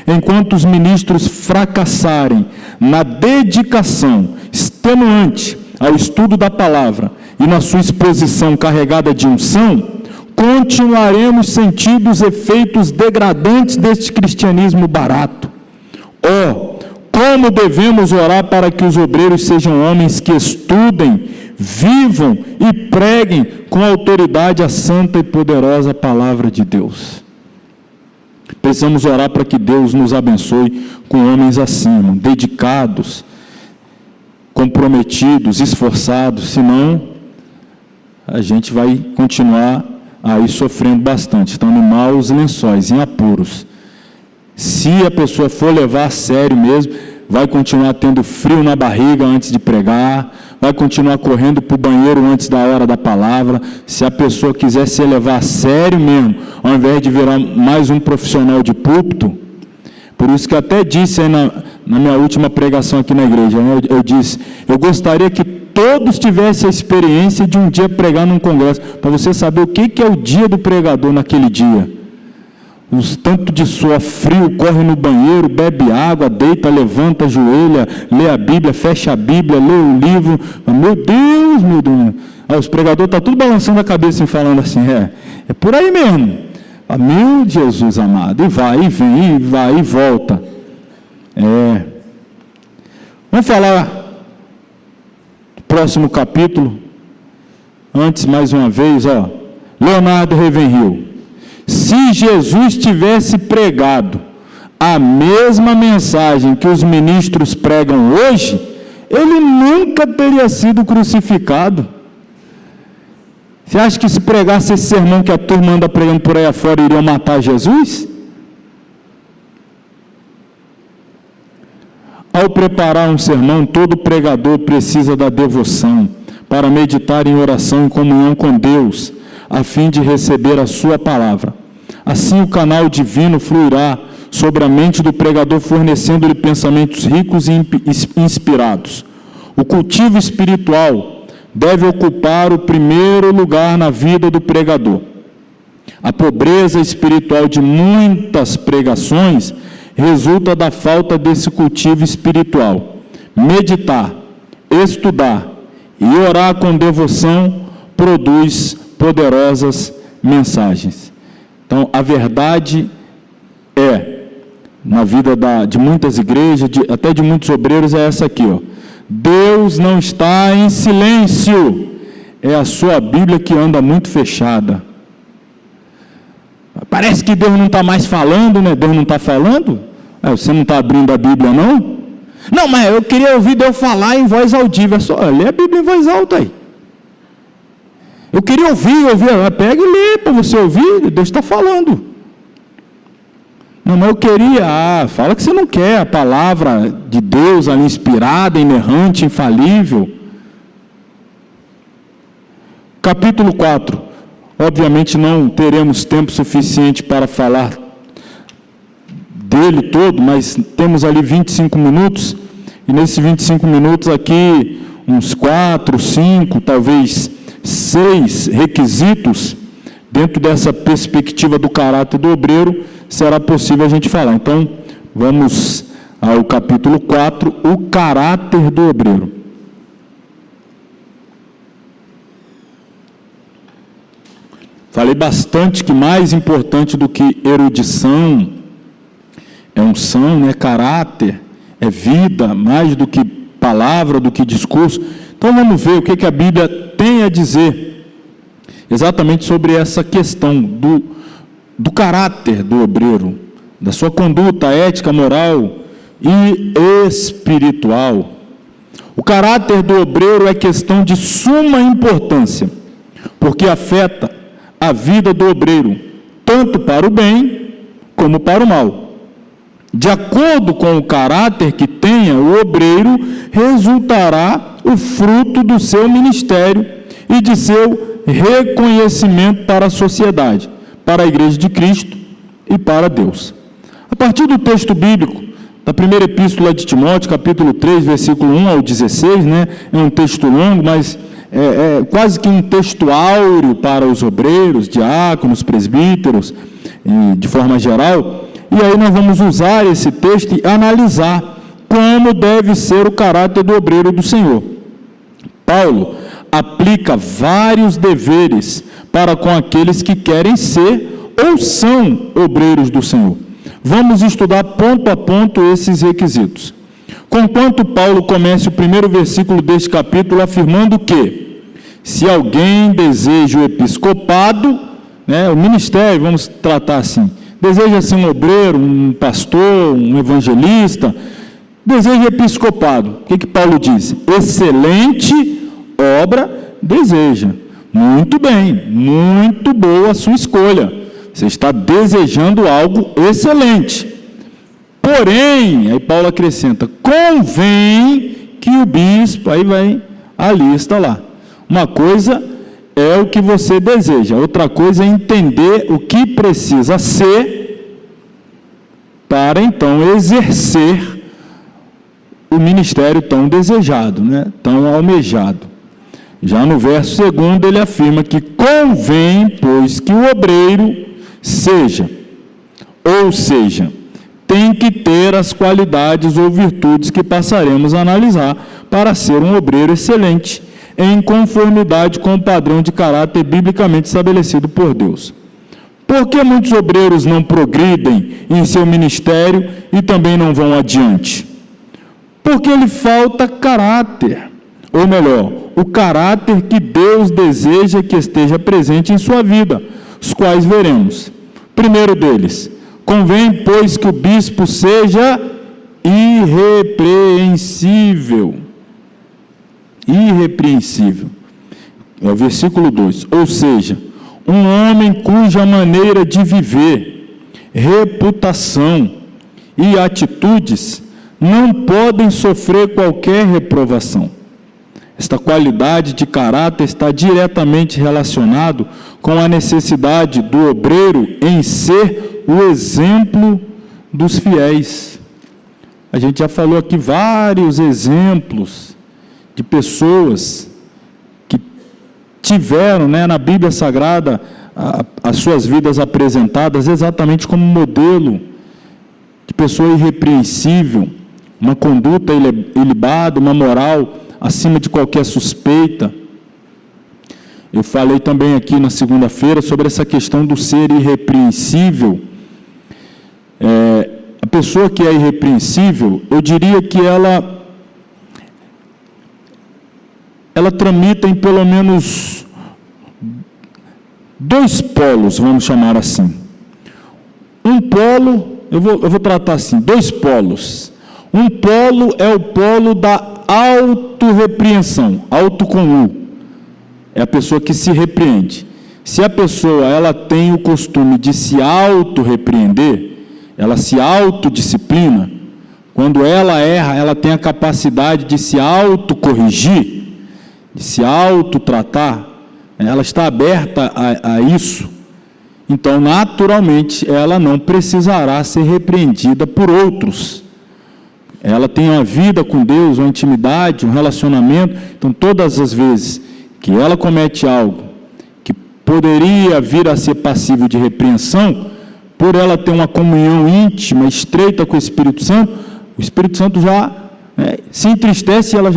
Enquanto os ministros fracassarem na dedicação extenuante ao estudo da palavra e na sua exposição carregada de unção, continuaremos sentindo os efeitos degradantes deste cristianismo barato. Como devemos orar para que os obreiros sejam homens que estudem, vivam e preguem com autoridade a santa e poderosa palavra de Deus. Precisamos orar para que Deus nos abençoe com homens assim, dedicados, comprometidos, esforçados, senão a gente vai continuar aí sofrendo bastante, estando em maus lençóis, em apuros. Se a pessoa for levar a sério mesmo, vai continuar tendo frio na barriga antes de pregar, vai continuar correndo para o banheiro antes da hora da palavra. Se a pessoa quiser se levar a sério mesmo, ao invés de virar mais um profissional de púlpito, por isso que eu até disse aí na minha última pregação aqui na igreja, eu disse, eu gostaria que todos tivessem a experiência de um dia pregar num congresso, para você saber o que é o dia do pregador naquele dia. Os tanto de suor frio, corre no banheiro, bebe água, deita, levanta, ajoelha, lê a Bíblia, fecha a Bíblia, lê o livro. Meu Deus, meu Deus. Os pregadores estão tudo balançando a cabeça e falando assim, é por aí mesmo. Meu Jesus amado, e vai, e vem, e vai, e volta. Vamos falar do próximo capítulo. Antes, mais uma vez, Leonardo Ravenhill. Se Jesus tivesse pregado a mesma mensagem que os ministros pregam hoje, ele nunca teria sido crucificado. Você acha que se pregasse esse sermão que a turma anda pregando por aí afora, iriam matar Jesus? Ao preparar um sermão, todo pregador precisa da devoção para meditar em oração e comunhão com Deus, a fim de receber a sua palavra. Assim o canal divino fluirá sobre a mente do pregador, fornecendo-lhe pensamentos ricos e inspirados. O cultivo espiritual deve ocupar o primeiro lugar na vida do pregador. A pobreza espiritual de muitas pregações resulta da falta desse cultivo espiritual. Meditar, estudar e orar com devoção produz poderosas mensagens. Então, a verdade na vida de muitas igrejas, até de muitos obreiros, é essa aqui, Deus não está em silêncio, é a sua Bíblia que anda muito fechada. Parece que Deus não está mais falando, né? Deus não está falando? Você não está abrindo a Bíblia, não? Não, mas eu queria ouvir Deus falar em voz audível. É só ler a Bíblia em voz alta aí. Eu queria ouvir, pega e lê para você ouvir, Deus está falando. Não, mas eu queria, fala que você não quer a palavra de Deus ali inspirada, inerrante, infalível. Capítulo 4, obviamente não teremos tempo suficiente para falar dele todo, mas temos ali 25 minutos, e nesses 25 minutos aqui, uns 4, 5, talvez 6 requisitos, dentro dessa perspectiva do caráter do obreiro, será possível a gente falar. Então, vamos ao capítulo 4, o caráter do obreiro. Falei bastante que mais importante do que erudição é unção, é caráter, é vida, mais do que palavra, do que discurso. Então vamos ver o que a Bíblia tem a dizer exatamente sobre essa questão do caráter do obreiro, da sua conduta ética, moral e espiritual. O caráter do obreiro é questão de suma importância, porque afeta a vida do obreiro, tanto para o bem como para o mal. De acordo com o caráter que tenha o obreiro, resultará o fruto do seu ministério e de seu reconhecimento para a sociedade, para a Igreja de Cristo e para Deus. A partir do texto bíblico, da primeira epístola de Timóteo, capítulo 3, versículo 1 ao 16, é um texto longo, mas é quase que um texto áureo para os obreiros, diáconos, presbíteros, de forma geral. E aí nós vamos usar esse texto e analisar como deve ser o caráter do obreiro do Senhor. Paulo aplica vários deveres para com aqueles que querem ser ou são obreiros do Senhor. Vamos estudar ponto a ponto esses requisitos. Conquanto Paulo começa o primeiro versículo deste capítulo afirmando que, se alguém deseja o episcopado, o ministério, vamos tratar assim, deseja ser um obreiro, um pastor, um evangelista, deseja episcopado. O que Paulo diz? Excelente obra deseja. Muito bem, muito boa a sua escolha. Você está desejando algo excelente. Porém, aí Paulo acrescenta, convém que o bispo, aí vai a lista lá. Uma coisa é o que você deseja, outra coisa é entender o que precisa ser para então exercer o ministério tão desejado, tão almejado. Já no verso 2 ele afirma que convém, pois, que o obreiro seja, ou seja, tem que ter as qualidades ou virtudes que passaremos a analisar para ser um obreiro excelente, em conformidade com o padrão de caráter biblicamente estabelecido por Deus. Por que muitos obreiros não progridem em seu ministério e também não vão adiante? Porque lhe falta caráter, ou melhor, o caráter que Deus deseja que esteja presente em sua vida, os quais veremos. Primeiro deles, convém, pois, que o bispo seja irrepreensível. Irrepreensível. É o versículo 2. Ou seja, um homem cuja maneira de viver, reputação e atitudes não podem sofrer qualquer reprovação. Esta qualidade de caráter está diretamente relacionado com a necessidade do obreiro em ser o exemplo dos fiéis. A gente já falou aqui vários exemplos de pessoas que tiveram, na Bíblia Sagrada, as suas vidas apresentadas exatamente como modelo de pessoa irrepreensível, uma conduta ilibada, uma moral acima de qualquer suspeita. Eu falei também aqui na segunda-feira sobre essa questão do ser irrepreensível. A pessoa que é irrepreensível, eu diria que ela tramita em pelo menos 2 polos, vamos chamar assim. Um polo, eu vou tratar assim, 2 polos. Um polo é o polo da autorrepreensão, auto com U. É a pessoa que se repreende. Se a pessoa ela tem o costume de se autorrepreender, ela se autodisciplina, quando ela erra, ela tem a capacidade de se autocorrigir, de se autotratar, ela está aberta a isso, então naturalmente ela não precisará ser repreendida por outros. Ela tem uma vida com Deus, uma intimidade, um relacionamento, então todas as vezes que ela comete algo que poderia vir a ser passível de repreensão, por ela ter uma comunhão íntima, estreita com o Espírito Santo já se entristece e ela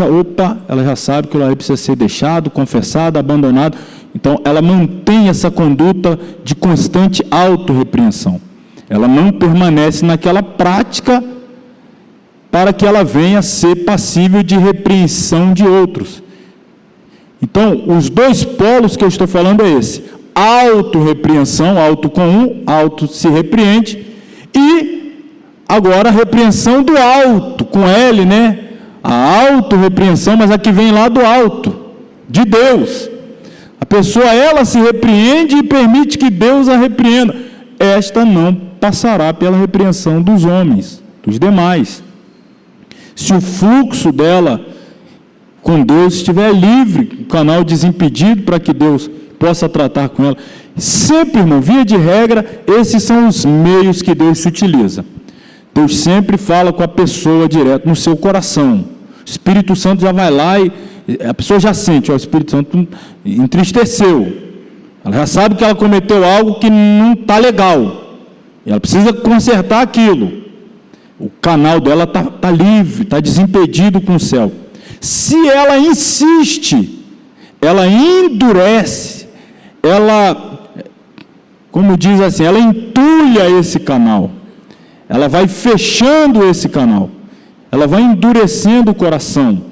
já sabe que ela precisa ser deixado, confessado, abandonado. Então, ela mantém essa conduta de constante autorrepreensão. Ela não permanece naquela prática para que ela venha a ser passível de repreensão de outros. Então, os dois polos que eu estou falando é esse: autorrepreensão, auto com um, auto se repreende, e agora a repreensão do alto, com L, a autorrepreensão, mas a que vem lá do alto, de Deus. A pessoa, ela se repreende e permite que Deus a repreenda. Esta não passará pela repreensão dos homens, dos demais. Se o fluxo dela com Deus estiver livre, o canal desimpedido para que Deus possa tratar com ela. Sempre, irmão, via de regra, esses são os meios que Deus se utiliza. Deus sempre fala com a pessoa direto no seu coração. O Espírito Santo já vai lá e a pessoa já sente, o Espírito Santo entristeceu. Ela já sabe que ela cometeu algo que não está legal. E ela precisa consertar aquilo. O canal dela está livre, está desimpedido com o céu. Se ela insiste, ela endurece, ela, como diz assim, ela entulha esse canal. Ela vai fechando esse canal. Ela vai endurecendo o coração.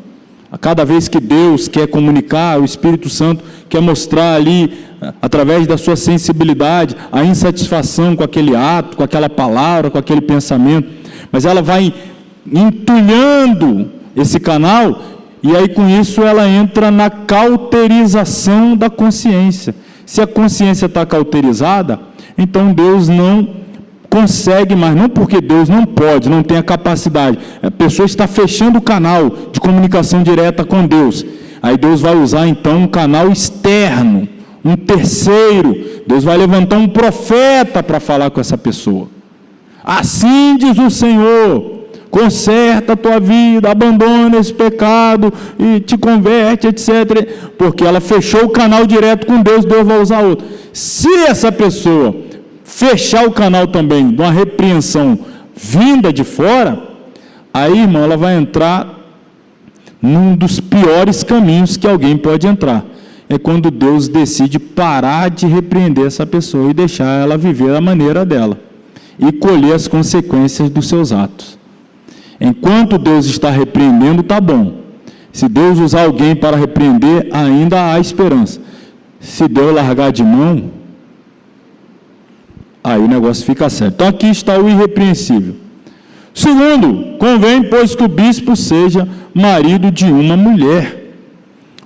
A cada vez que Deus quer comunicar, o Espírito Santo quer mostrar ali, através da sua sensibilidade, a insatisfação com aquele ato, com aquela palavra, com aquele pensamento. Mas ela vai entulhando esse canal, e aí com isso ela entra na cauterização da consciência. Se a consciência está cauterizada, então Deus não consegue mais, não porque Deus não pode, não tem a capacidade, a pessoa está fechando o canal de comunicação direta com Deus. Aí Deus vai usar então um canal externo, um terceiro. Deus vai levantar um profeta para falar com essa pessoa. Assim diz o Senhor: conserta a tua vida, abandona esse pecado e te converte, etc. Porque ela fechou o canal direto com Deus, Deus vai usar outro. Se essa pessoa fechar o canal também de uma repreensão vinda de fora, aí, irmão, ela vai entrar num dos piores caminhos que alguém pode entrar. É quando Deus decide parar de repreender essa pessoa e deixar ela viver da maneira dela e colher as consequências dos seus atos. Enquanto Deus está repreendendo, está bom. Se Deus usar alguém para repreender, ainda há esperança. Se Deus largar de mão, aí o negócio fica sério. Então aqui está o irrepreensível. Segundo, convém, pois, que o bispo seja marido de uma mulher.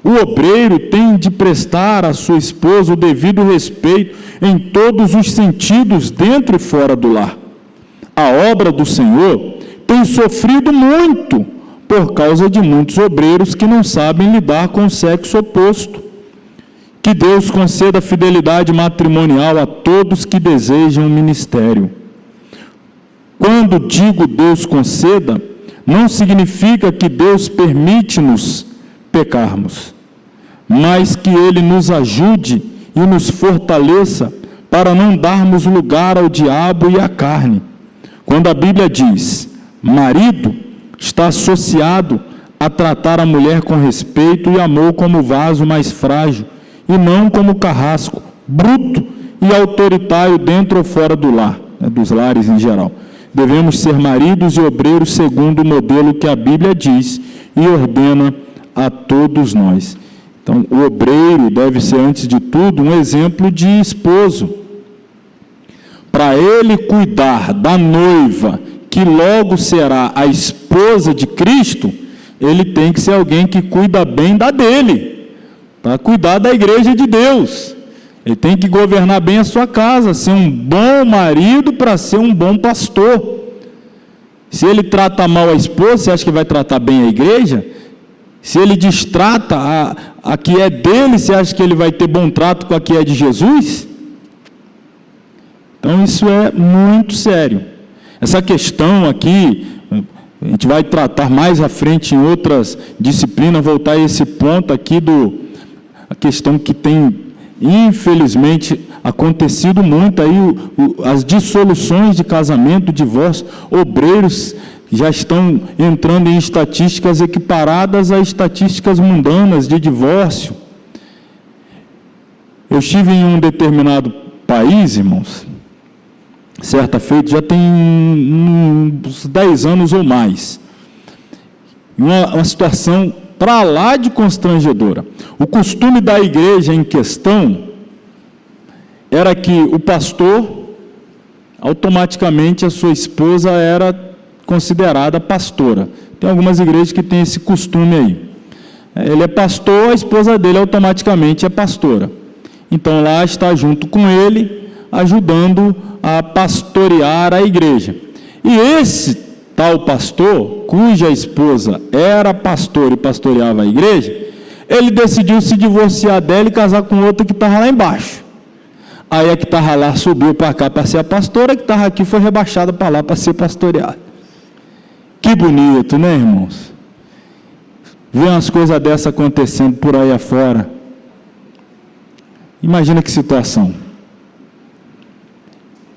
O obreiro tem de prestar à sua esposa o devido respeito em todos os sentidos, dentro e fora do lar. A obra do Senhor tem sofrido muito por causa de muitos obreiros que não sabem lidar com o sexo oposto. Que Deus conceda fidelidade matrimonial a todos que desejam o ministério. Quando digo Deus conceda, não significa que Deus permite-nos pecarmos, mas que Ele nos ajude e nos fortaleça para não darmos lugar ao diabo e à carne. Quando a Bíblia diz marido, está associado a tratar a mulher com respeito e amor como vaso mais frágil, e não como carrasco, bruto e autoritário dentro ou fora do lar, dos lares em geral. Devemos ser maridos e obreiros segundo o modelo que a Bíblia diz e ordena a todos nós. Então, o obreiro deve ser, antes de tudo, um exemplo de esposo. Para ele cuidar da noiva, que logo será a esposa de Cristo, ele tem que ser alguém que cuida bem da dele, para cuidar da igreja de Deus. Ele tem que governar bem a sua casa, ser um bom marido para ser um bom pastor. Se ele trata mal a esposa, você acha que vai tratar bem a igreja? Se ele destrata a que é dele, você acha que ele vai ter bom trato com a que é de Jesus? Então isso é muito sério. Essa questão aqui, a gente vai tratar mais à frente em outras disciplinas, voltar a esse ponto aqui questão que tem, infelizmente, acontecido muito aí, as dissoluções de casamento, divórcio, obreiros já estão entrando em estatísticas equiparadas a estatísticas mundanas de divórcio. Eu estive em um determinado país, irmãos, certa feita, já tem uns 10 anos ou mais, uma situação para lá de constrangedora. O costume da igreja em questão era que o pastor, automaticamente a sua esposa era considerada pastora. Tem algumas igrejas que têm esse costume aí. Ele é pastor, a esposa dele automaticamente é pastora. Então lá está junto com ele, ajudando a pastorear a igreja. E esse tal pastor, cuja esposa era pastor e pastoreava a igreja, ele decidiu se divorciar dela e casar com outra que estava lá embaixo. Aí a que estava lá subiu para cá para ser a pastora, a que estava aqui foi rebaixada para lá para ser pastoreada. Que bonito, né, irmãos? Ver umas coisas dessas acontecendo por aí afora. Imagina que situação.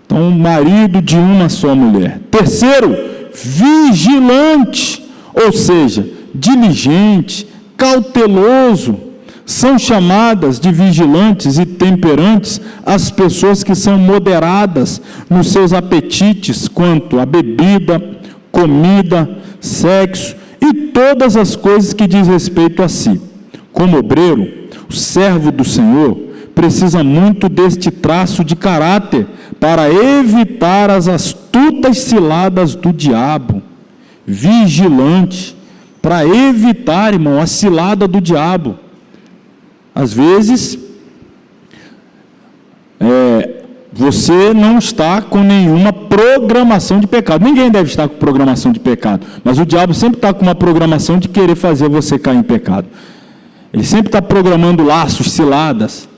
Então, marido de uma só mulher. Terceiro, vigilante, ou seja, diligente, cauteloso. São chamadas de vigilantes e temperantes as pessoas que são moderadas nos seus apetites quanto à bebida, comida, sexo e todas as coisas que diz respeito a si. Como obreiro, o servo do Senhor precisa muito deste traço de caráter para evitar as astutas ciladas do diabo. Vigilante, para evitar, irmão, a cilada do diabo. Às vezes, você não está com nenhuma programação de pecado. Ninguém deve estar com programação de pecado, mas o diabo sempre está com uma programação de querer fazer você cair em pecado. Ele sempre está programando laços, ciladas.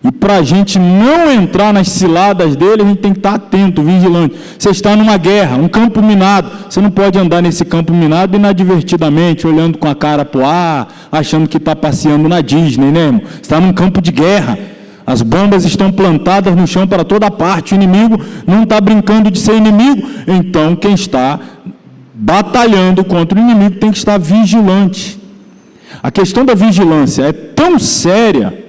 E para a gente não entrar nas ciladas dele, a gente tem que estar atento, vigilante. Você está numa guerra, um campo minado, você não pode andar nesse campo minado inadvertidamente, olhando com a cara para o ar, achando que está passeando na Disney, né, irmão? Você está num campo de guerra, as bombas estão plantadas no chão para toda parte, o inimigo não está brincando de ser inimigo, então quem está batalhando contra o inimigo tem que estar vigilante. A questão da vigilância é tão séria,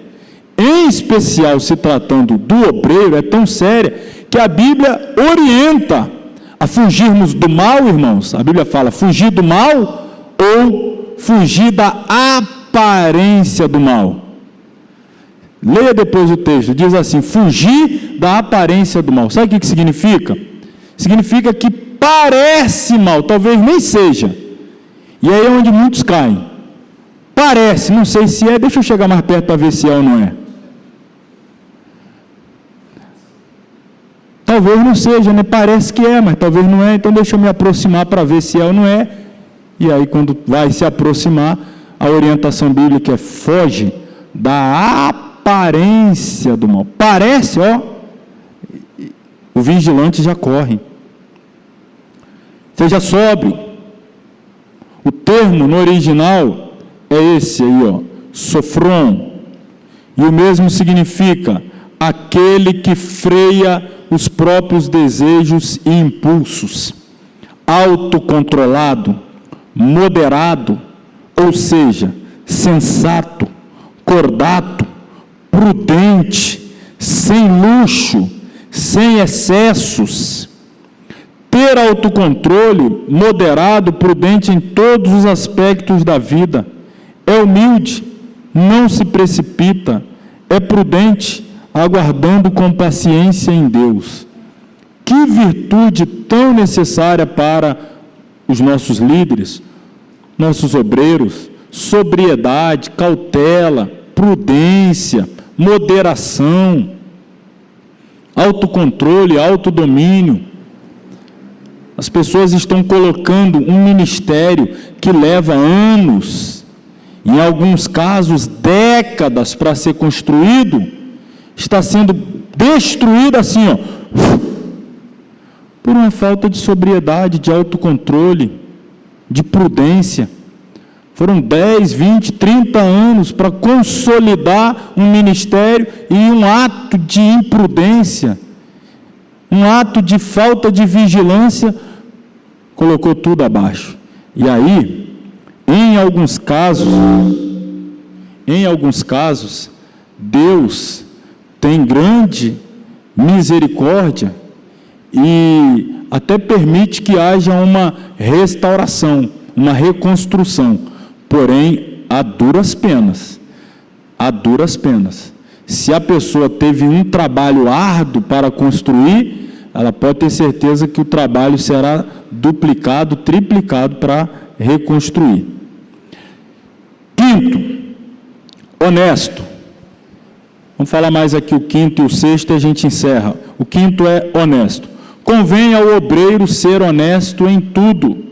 em especial se tratando do obreiro, é tão séria, que a Bíblia orienta a fugirmos do mal, irmãos. A Bíblia fala, fugir do mal ou fugir da aparência do mal. Leia depois o texto, diz assim, fugir da aparência do mal. Sabe o que significa? Significa que parece mal, talvez nem seja. E aí é onde muitos caem. Parece, não sei se é, deixa eu chegar mais perto para ver se é ou não é. Talvez não seja, né? Parece que é, mas talvez não é, então deixa eu me aproximar para ver se é ou não é. E aí quando vai se aproximar, a orientação bíblica é foge da aparência do mal. Parece, ó, o vigilante já corre. Seja sóbrio. O termo no original é esse aí, ó, sofron. E o mesmo significa aquele que freia os próprios desejos e impulsos, autocontrolado, moderado, ou seja, sensato, cordato, prudente, sem luxo, sem excessos. Ter autocontrole, moderado, prudente em todos os aspectos da vida. É humilde, não se precipita, é prudente, aguardando com paciência em Deus. Que virtude tão necessária para os nossos líderes, nossos obreiros, sobriedade, cautela, prudência, moderação, autocontrole, autodomínio. As pessoas estão colocando um ministério que leva anos, em alguns casos décadas para ser construído, está sendo destruído assim, ó, por uma falta de sobriedade, de autocontrole, de prudência. Foram 10, 20, 30 anos para consolidar um ministério, e um ato de imprudência, um ato de falta de vigilância, colocou tudo abaixo. E aí, em alguns casos, Deus tem grande misericórdia e até permite que haja uma restauração, uma reconstrução, porém, a duras penas. A duras penas. Se a pessoa teve um trabalho árduo para construir, ela pode ter certeza que o trabalho será duplicado, triplicado para reconstruir. Quinto, honesto. Vamos falar mais aqui o quinto e o sexto e a gente encerra. O quinto é honesto. Convém ao obreiro ser honesto em tudo,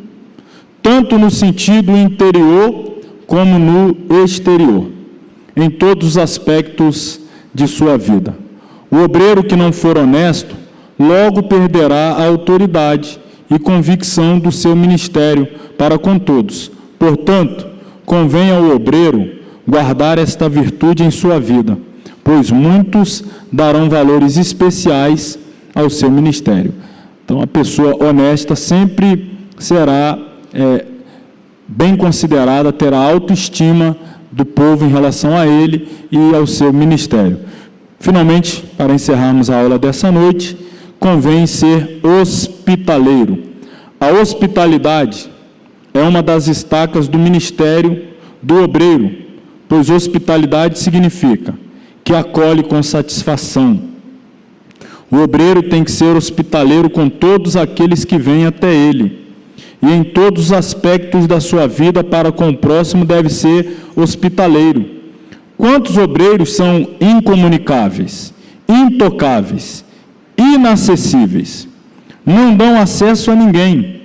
tanto no sentido interior como no exterior, em todos os aspectos de sua vida. O obreiro que não for honesto, logo perderá a autoridade e convicção do seu ministério para com todos. Portanto, convém ao obreiro guardar esta virtude em sua vida, pois muitos darão valores especiais ao seu ministério. Então, a pessoa honesta sempre será bem considerada, terá autoestima do povo em relação a ele e ao seu ministério. Finalmente, para encerrarmos a aula dessa noite, convém ser hospitaleiro. A hospitalidade é uma das estacas do ministério do obreiro, pois hospitalidade significa que acolhe com satisfação. O obreiro tem que ser hospitaleiro com todos aqueles que vêm até ele, e em todos os aspectos da sua vida para com o próximo deve ser hospitaleiro. Quantos obreiros são incomunicáveis, intocáveis, inacessíveis? Não dão acesso a ninguém.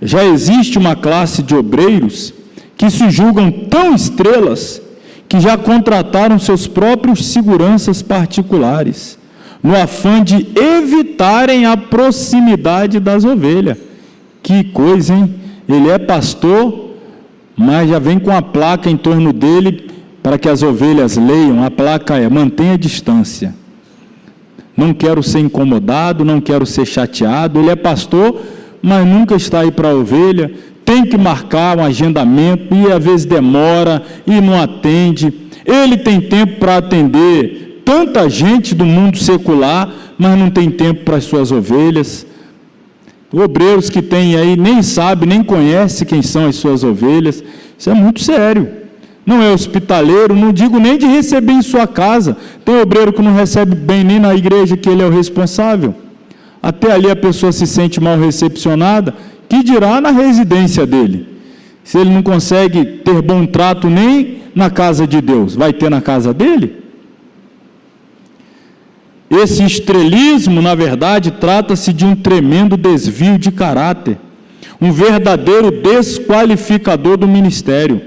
Já existe uma classe de obreiros que se julgam tão estrelas que já contrataram seus próprios seguranças particulares, no afã de evitarem a proximidade das ovelhas. Que coisa, hein? Ele é pastor, mas já vem com a placa em torno dele para que as ovelhas leiam. A placa é: mantenha a distância. Não quero ser incomodado, não quero ser chateado. Ele é pastor, mas nunca está aí para a ovelha. Tem que marcar um agendamento e às vezes demora e não atende. Ele tem tempo para atender tanta gente do mundo secular, mas não tem tempo para as suas ovelhas. Obreiros que tem aí nem sabe, nem conhece quem são as suas ovelhas. Isso é muito sério. Não é hospitaleiro, não digo nem de receber em sua casa. Tem obreiro que não recebe bem nem na igreja que ele é o responsável. Até ali a pessoa se sente mal recepcionada, que dirá na residência dele. Se ele não consegue ter bom trato nem na casa de Deus, vai ter na casa dele? Esse estrelismo, na verdade, trata-se de um tremendo desvio de caráter, um verdadeiro desqualificador do ministério.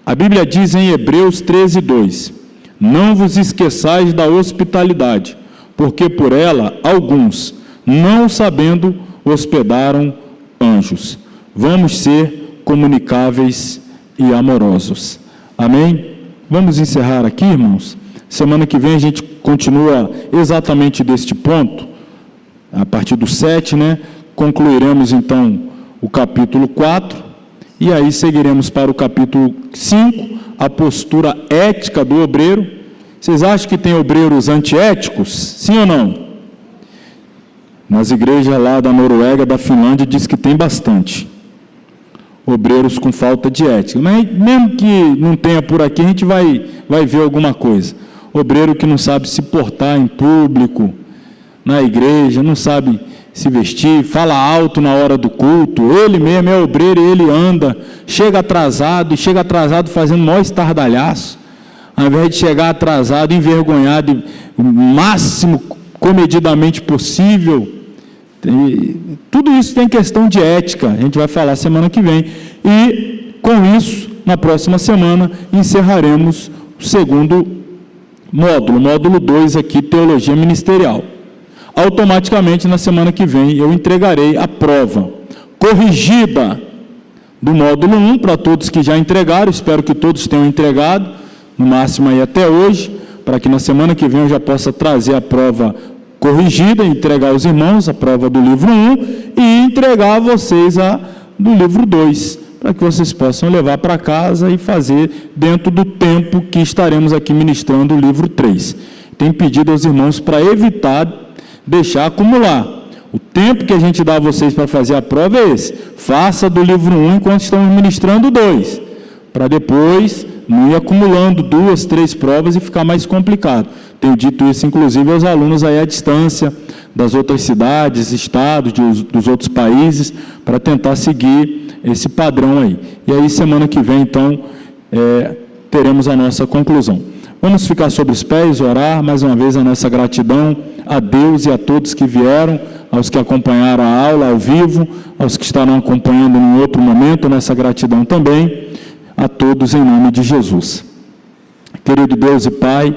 A Bíblia diz em Hebreus 13:2: não vos esqueçais da hospitalidade, porque por ela alguns, não sabendo, hospedaram anjos. Vamos ser comunicáveis e amorosos. Amém? Vamos encerrar aqui, irmãos. Semana que vem a gente continua exatamente deste ponto, a partir do 7, né? Concluiremos então o capítulo 4, e aí seguiremos para o capítulo 5, a postura ética do obreiro. Vocês acham que tem obreiros antiéticos? Sim ou não? Nas igrejas lá da Noruega, da Finlândia, diz que tem bastante obreiros com falta de ética. Mas mesmo que não tenha por aqui, a gente vai ver alguma coisa. Obreiro que não sabe se portar em público, na igreja, não sabe se vestir, fala alto na hora do culto, ele mesmo é obreiro e ele anda, chega atrasado fazendo o maior estardalhaço, ao invés de chegar atrasado, envergonhado, o máximo comedidamente possível. Tudo isso tem questão de ética, a gente vai falar semana que vem, e com isso, na próxima semana, encerraremos o segundo módulo 2 aqui, Teologia Ministerial. Automaticamente, na semana que vem, eu entregarei a prova corrigida do módulo 1, para todos que já entregaram, espero que todos tenham entregado, no máximo aí até hoje, para que na semana que vem eu já possa trazer a prova corrigida, entregar aos irmãos a prova do livro 1 e entregar a vocês a do livro 2, para que vocês possam levar para casa e fazer dentro do tempo que estaremos aqui ministrando o livro 3. Tenho pedido aos irmãos para evitar deixar acumular. O tempo que a gente dá a vocês para fazer a prova é esse. Faça do livro 1 enquanto estamos ministrando o 2, para depois não ir acumulando 2, 3 provas e ficar mais complicado. Tenho dito isso, inclusive, aos alunos aí à distância, das outras cidades, estados, dos outros países, para tentar seguir esse padrão aí. E aí, semana que vem, então, teremos a nossa conclusão. Vamos ficar sobre os pés, orar, mais uma vez, a nossa gratidão a Deus e a todos que vieram, aos que acompanharam a aula ao vivo, aos que estarão acompanhando em outro momento, nossa gratidão também a todos em nome de Jesus. Querido Deus e Pai,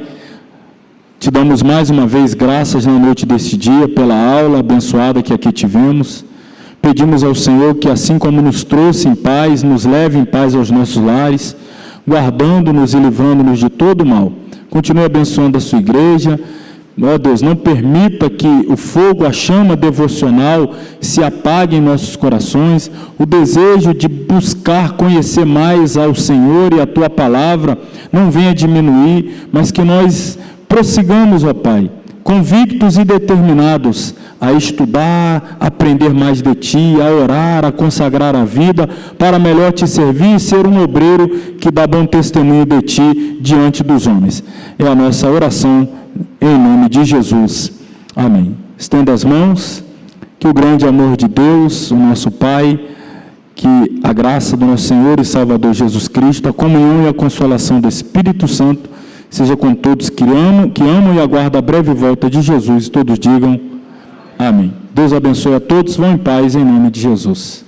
te damos mais uma vez graças na noite desse dia, pela aula abençoada que aqui tivemos. Pedimos ao Senhor que, assim como nos trouxe em paz, nos leve em paz aos nossos lares, guardando-nos e livrando-nos de todo mal. Continue abençoando a sua igreja. Ó Deus, não permita que o fogo, a chama devocional se apague em nossos corações, o desejo de buscar conhecer mais ao Senhor e a Tua Palavra não venha diminuir, mas que nós prossigamos, ó Pai, convictos e determinados a estudar, a aprender mais de Ti, a orar, a consagrar a vida para melhor Te servir e ser um obreiro que dá bom testemunho de Ti diante dos homens. É a nossa oração em nome de Jesus. Amém. Estenda as mãos, que o grande amor de Deus, o nosso Pai, que a graça do nosso Senhor e Salvador Jesus Cristo, a comunhão e a consolação do Espírito Santo, seja com todos que amam e aguardam a breve volta de Jesus, e todos digam amém. Deus abençoe a todos, vão em paz em nome de Jesus.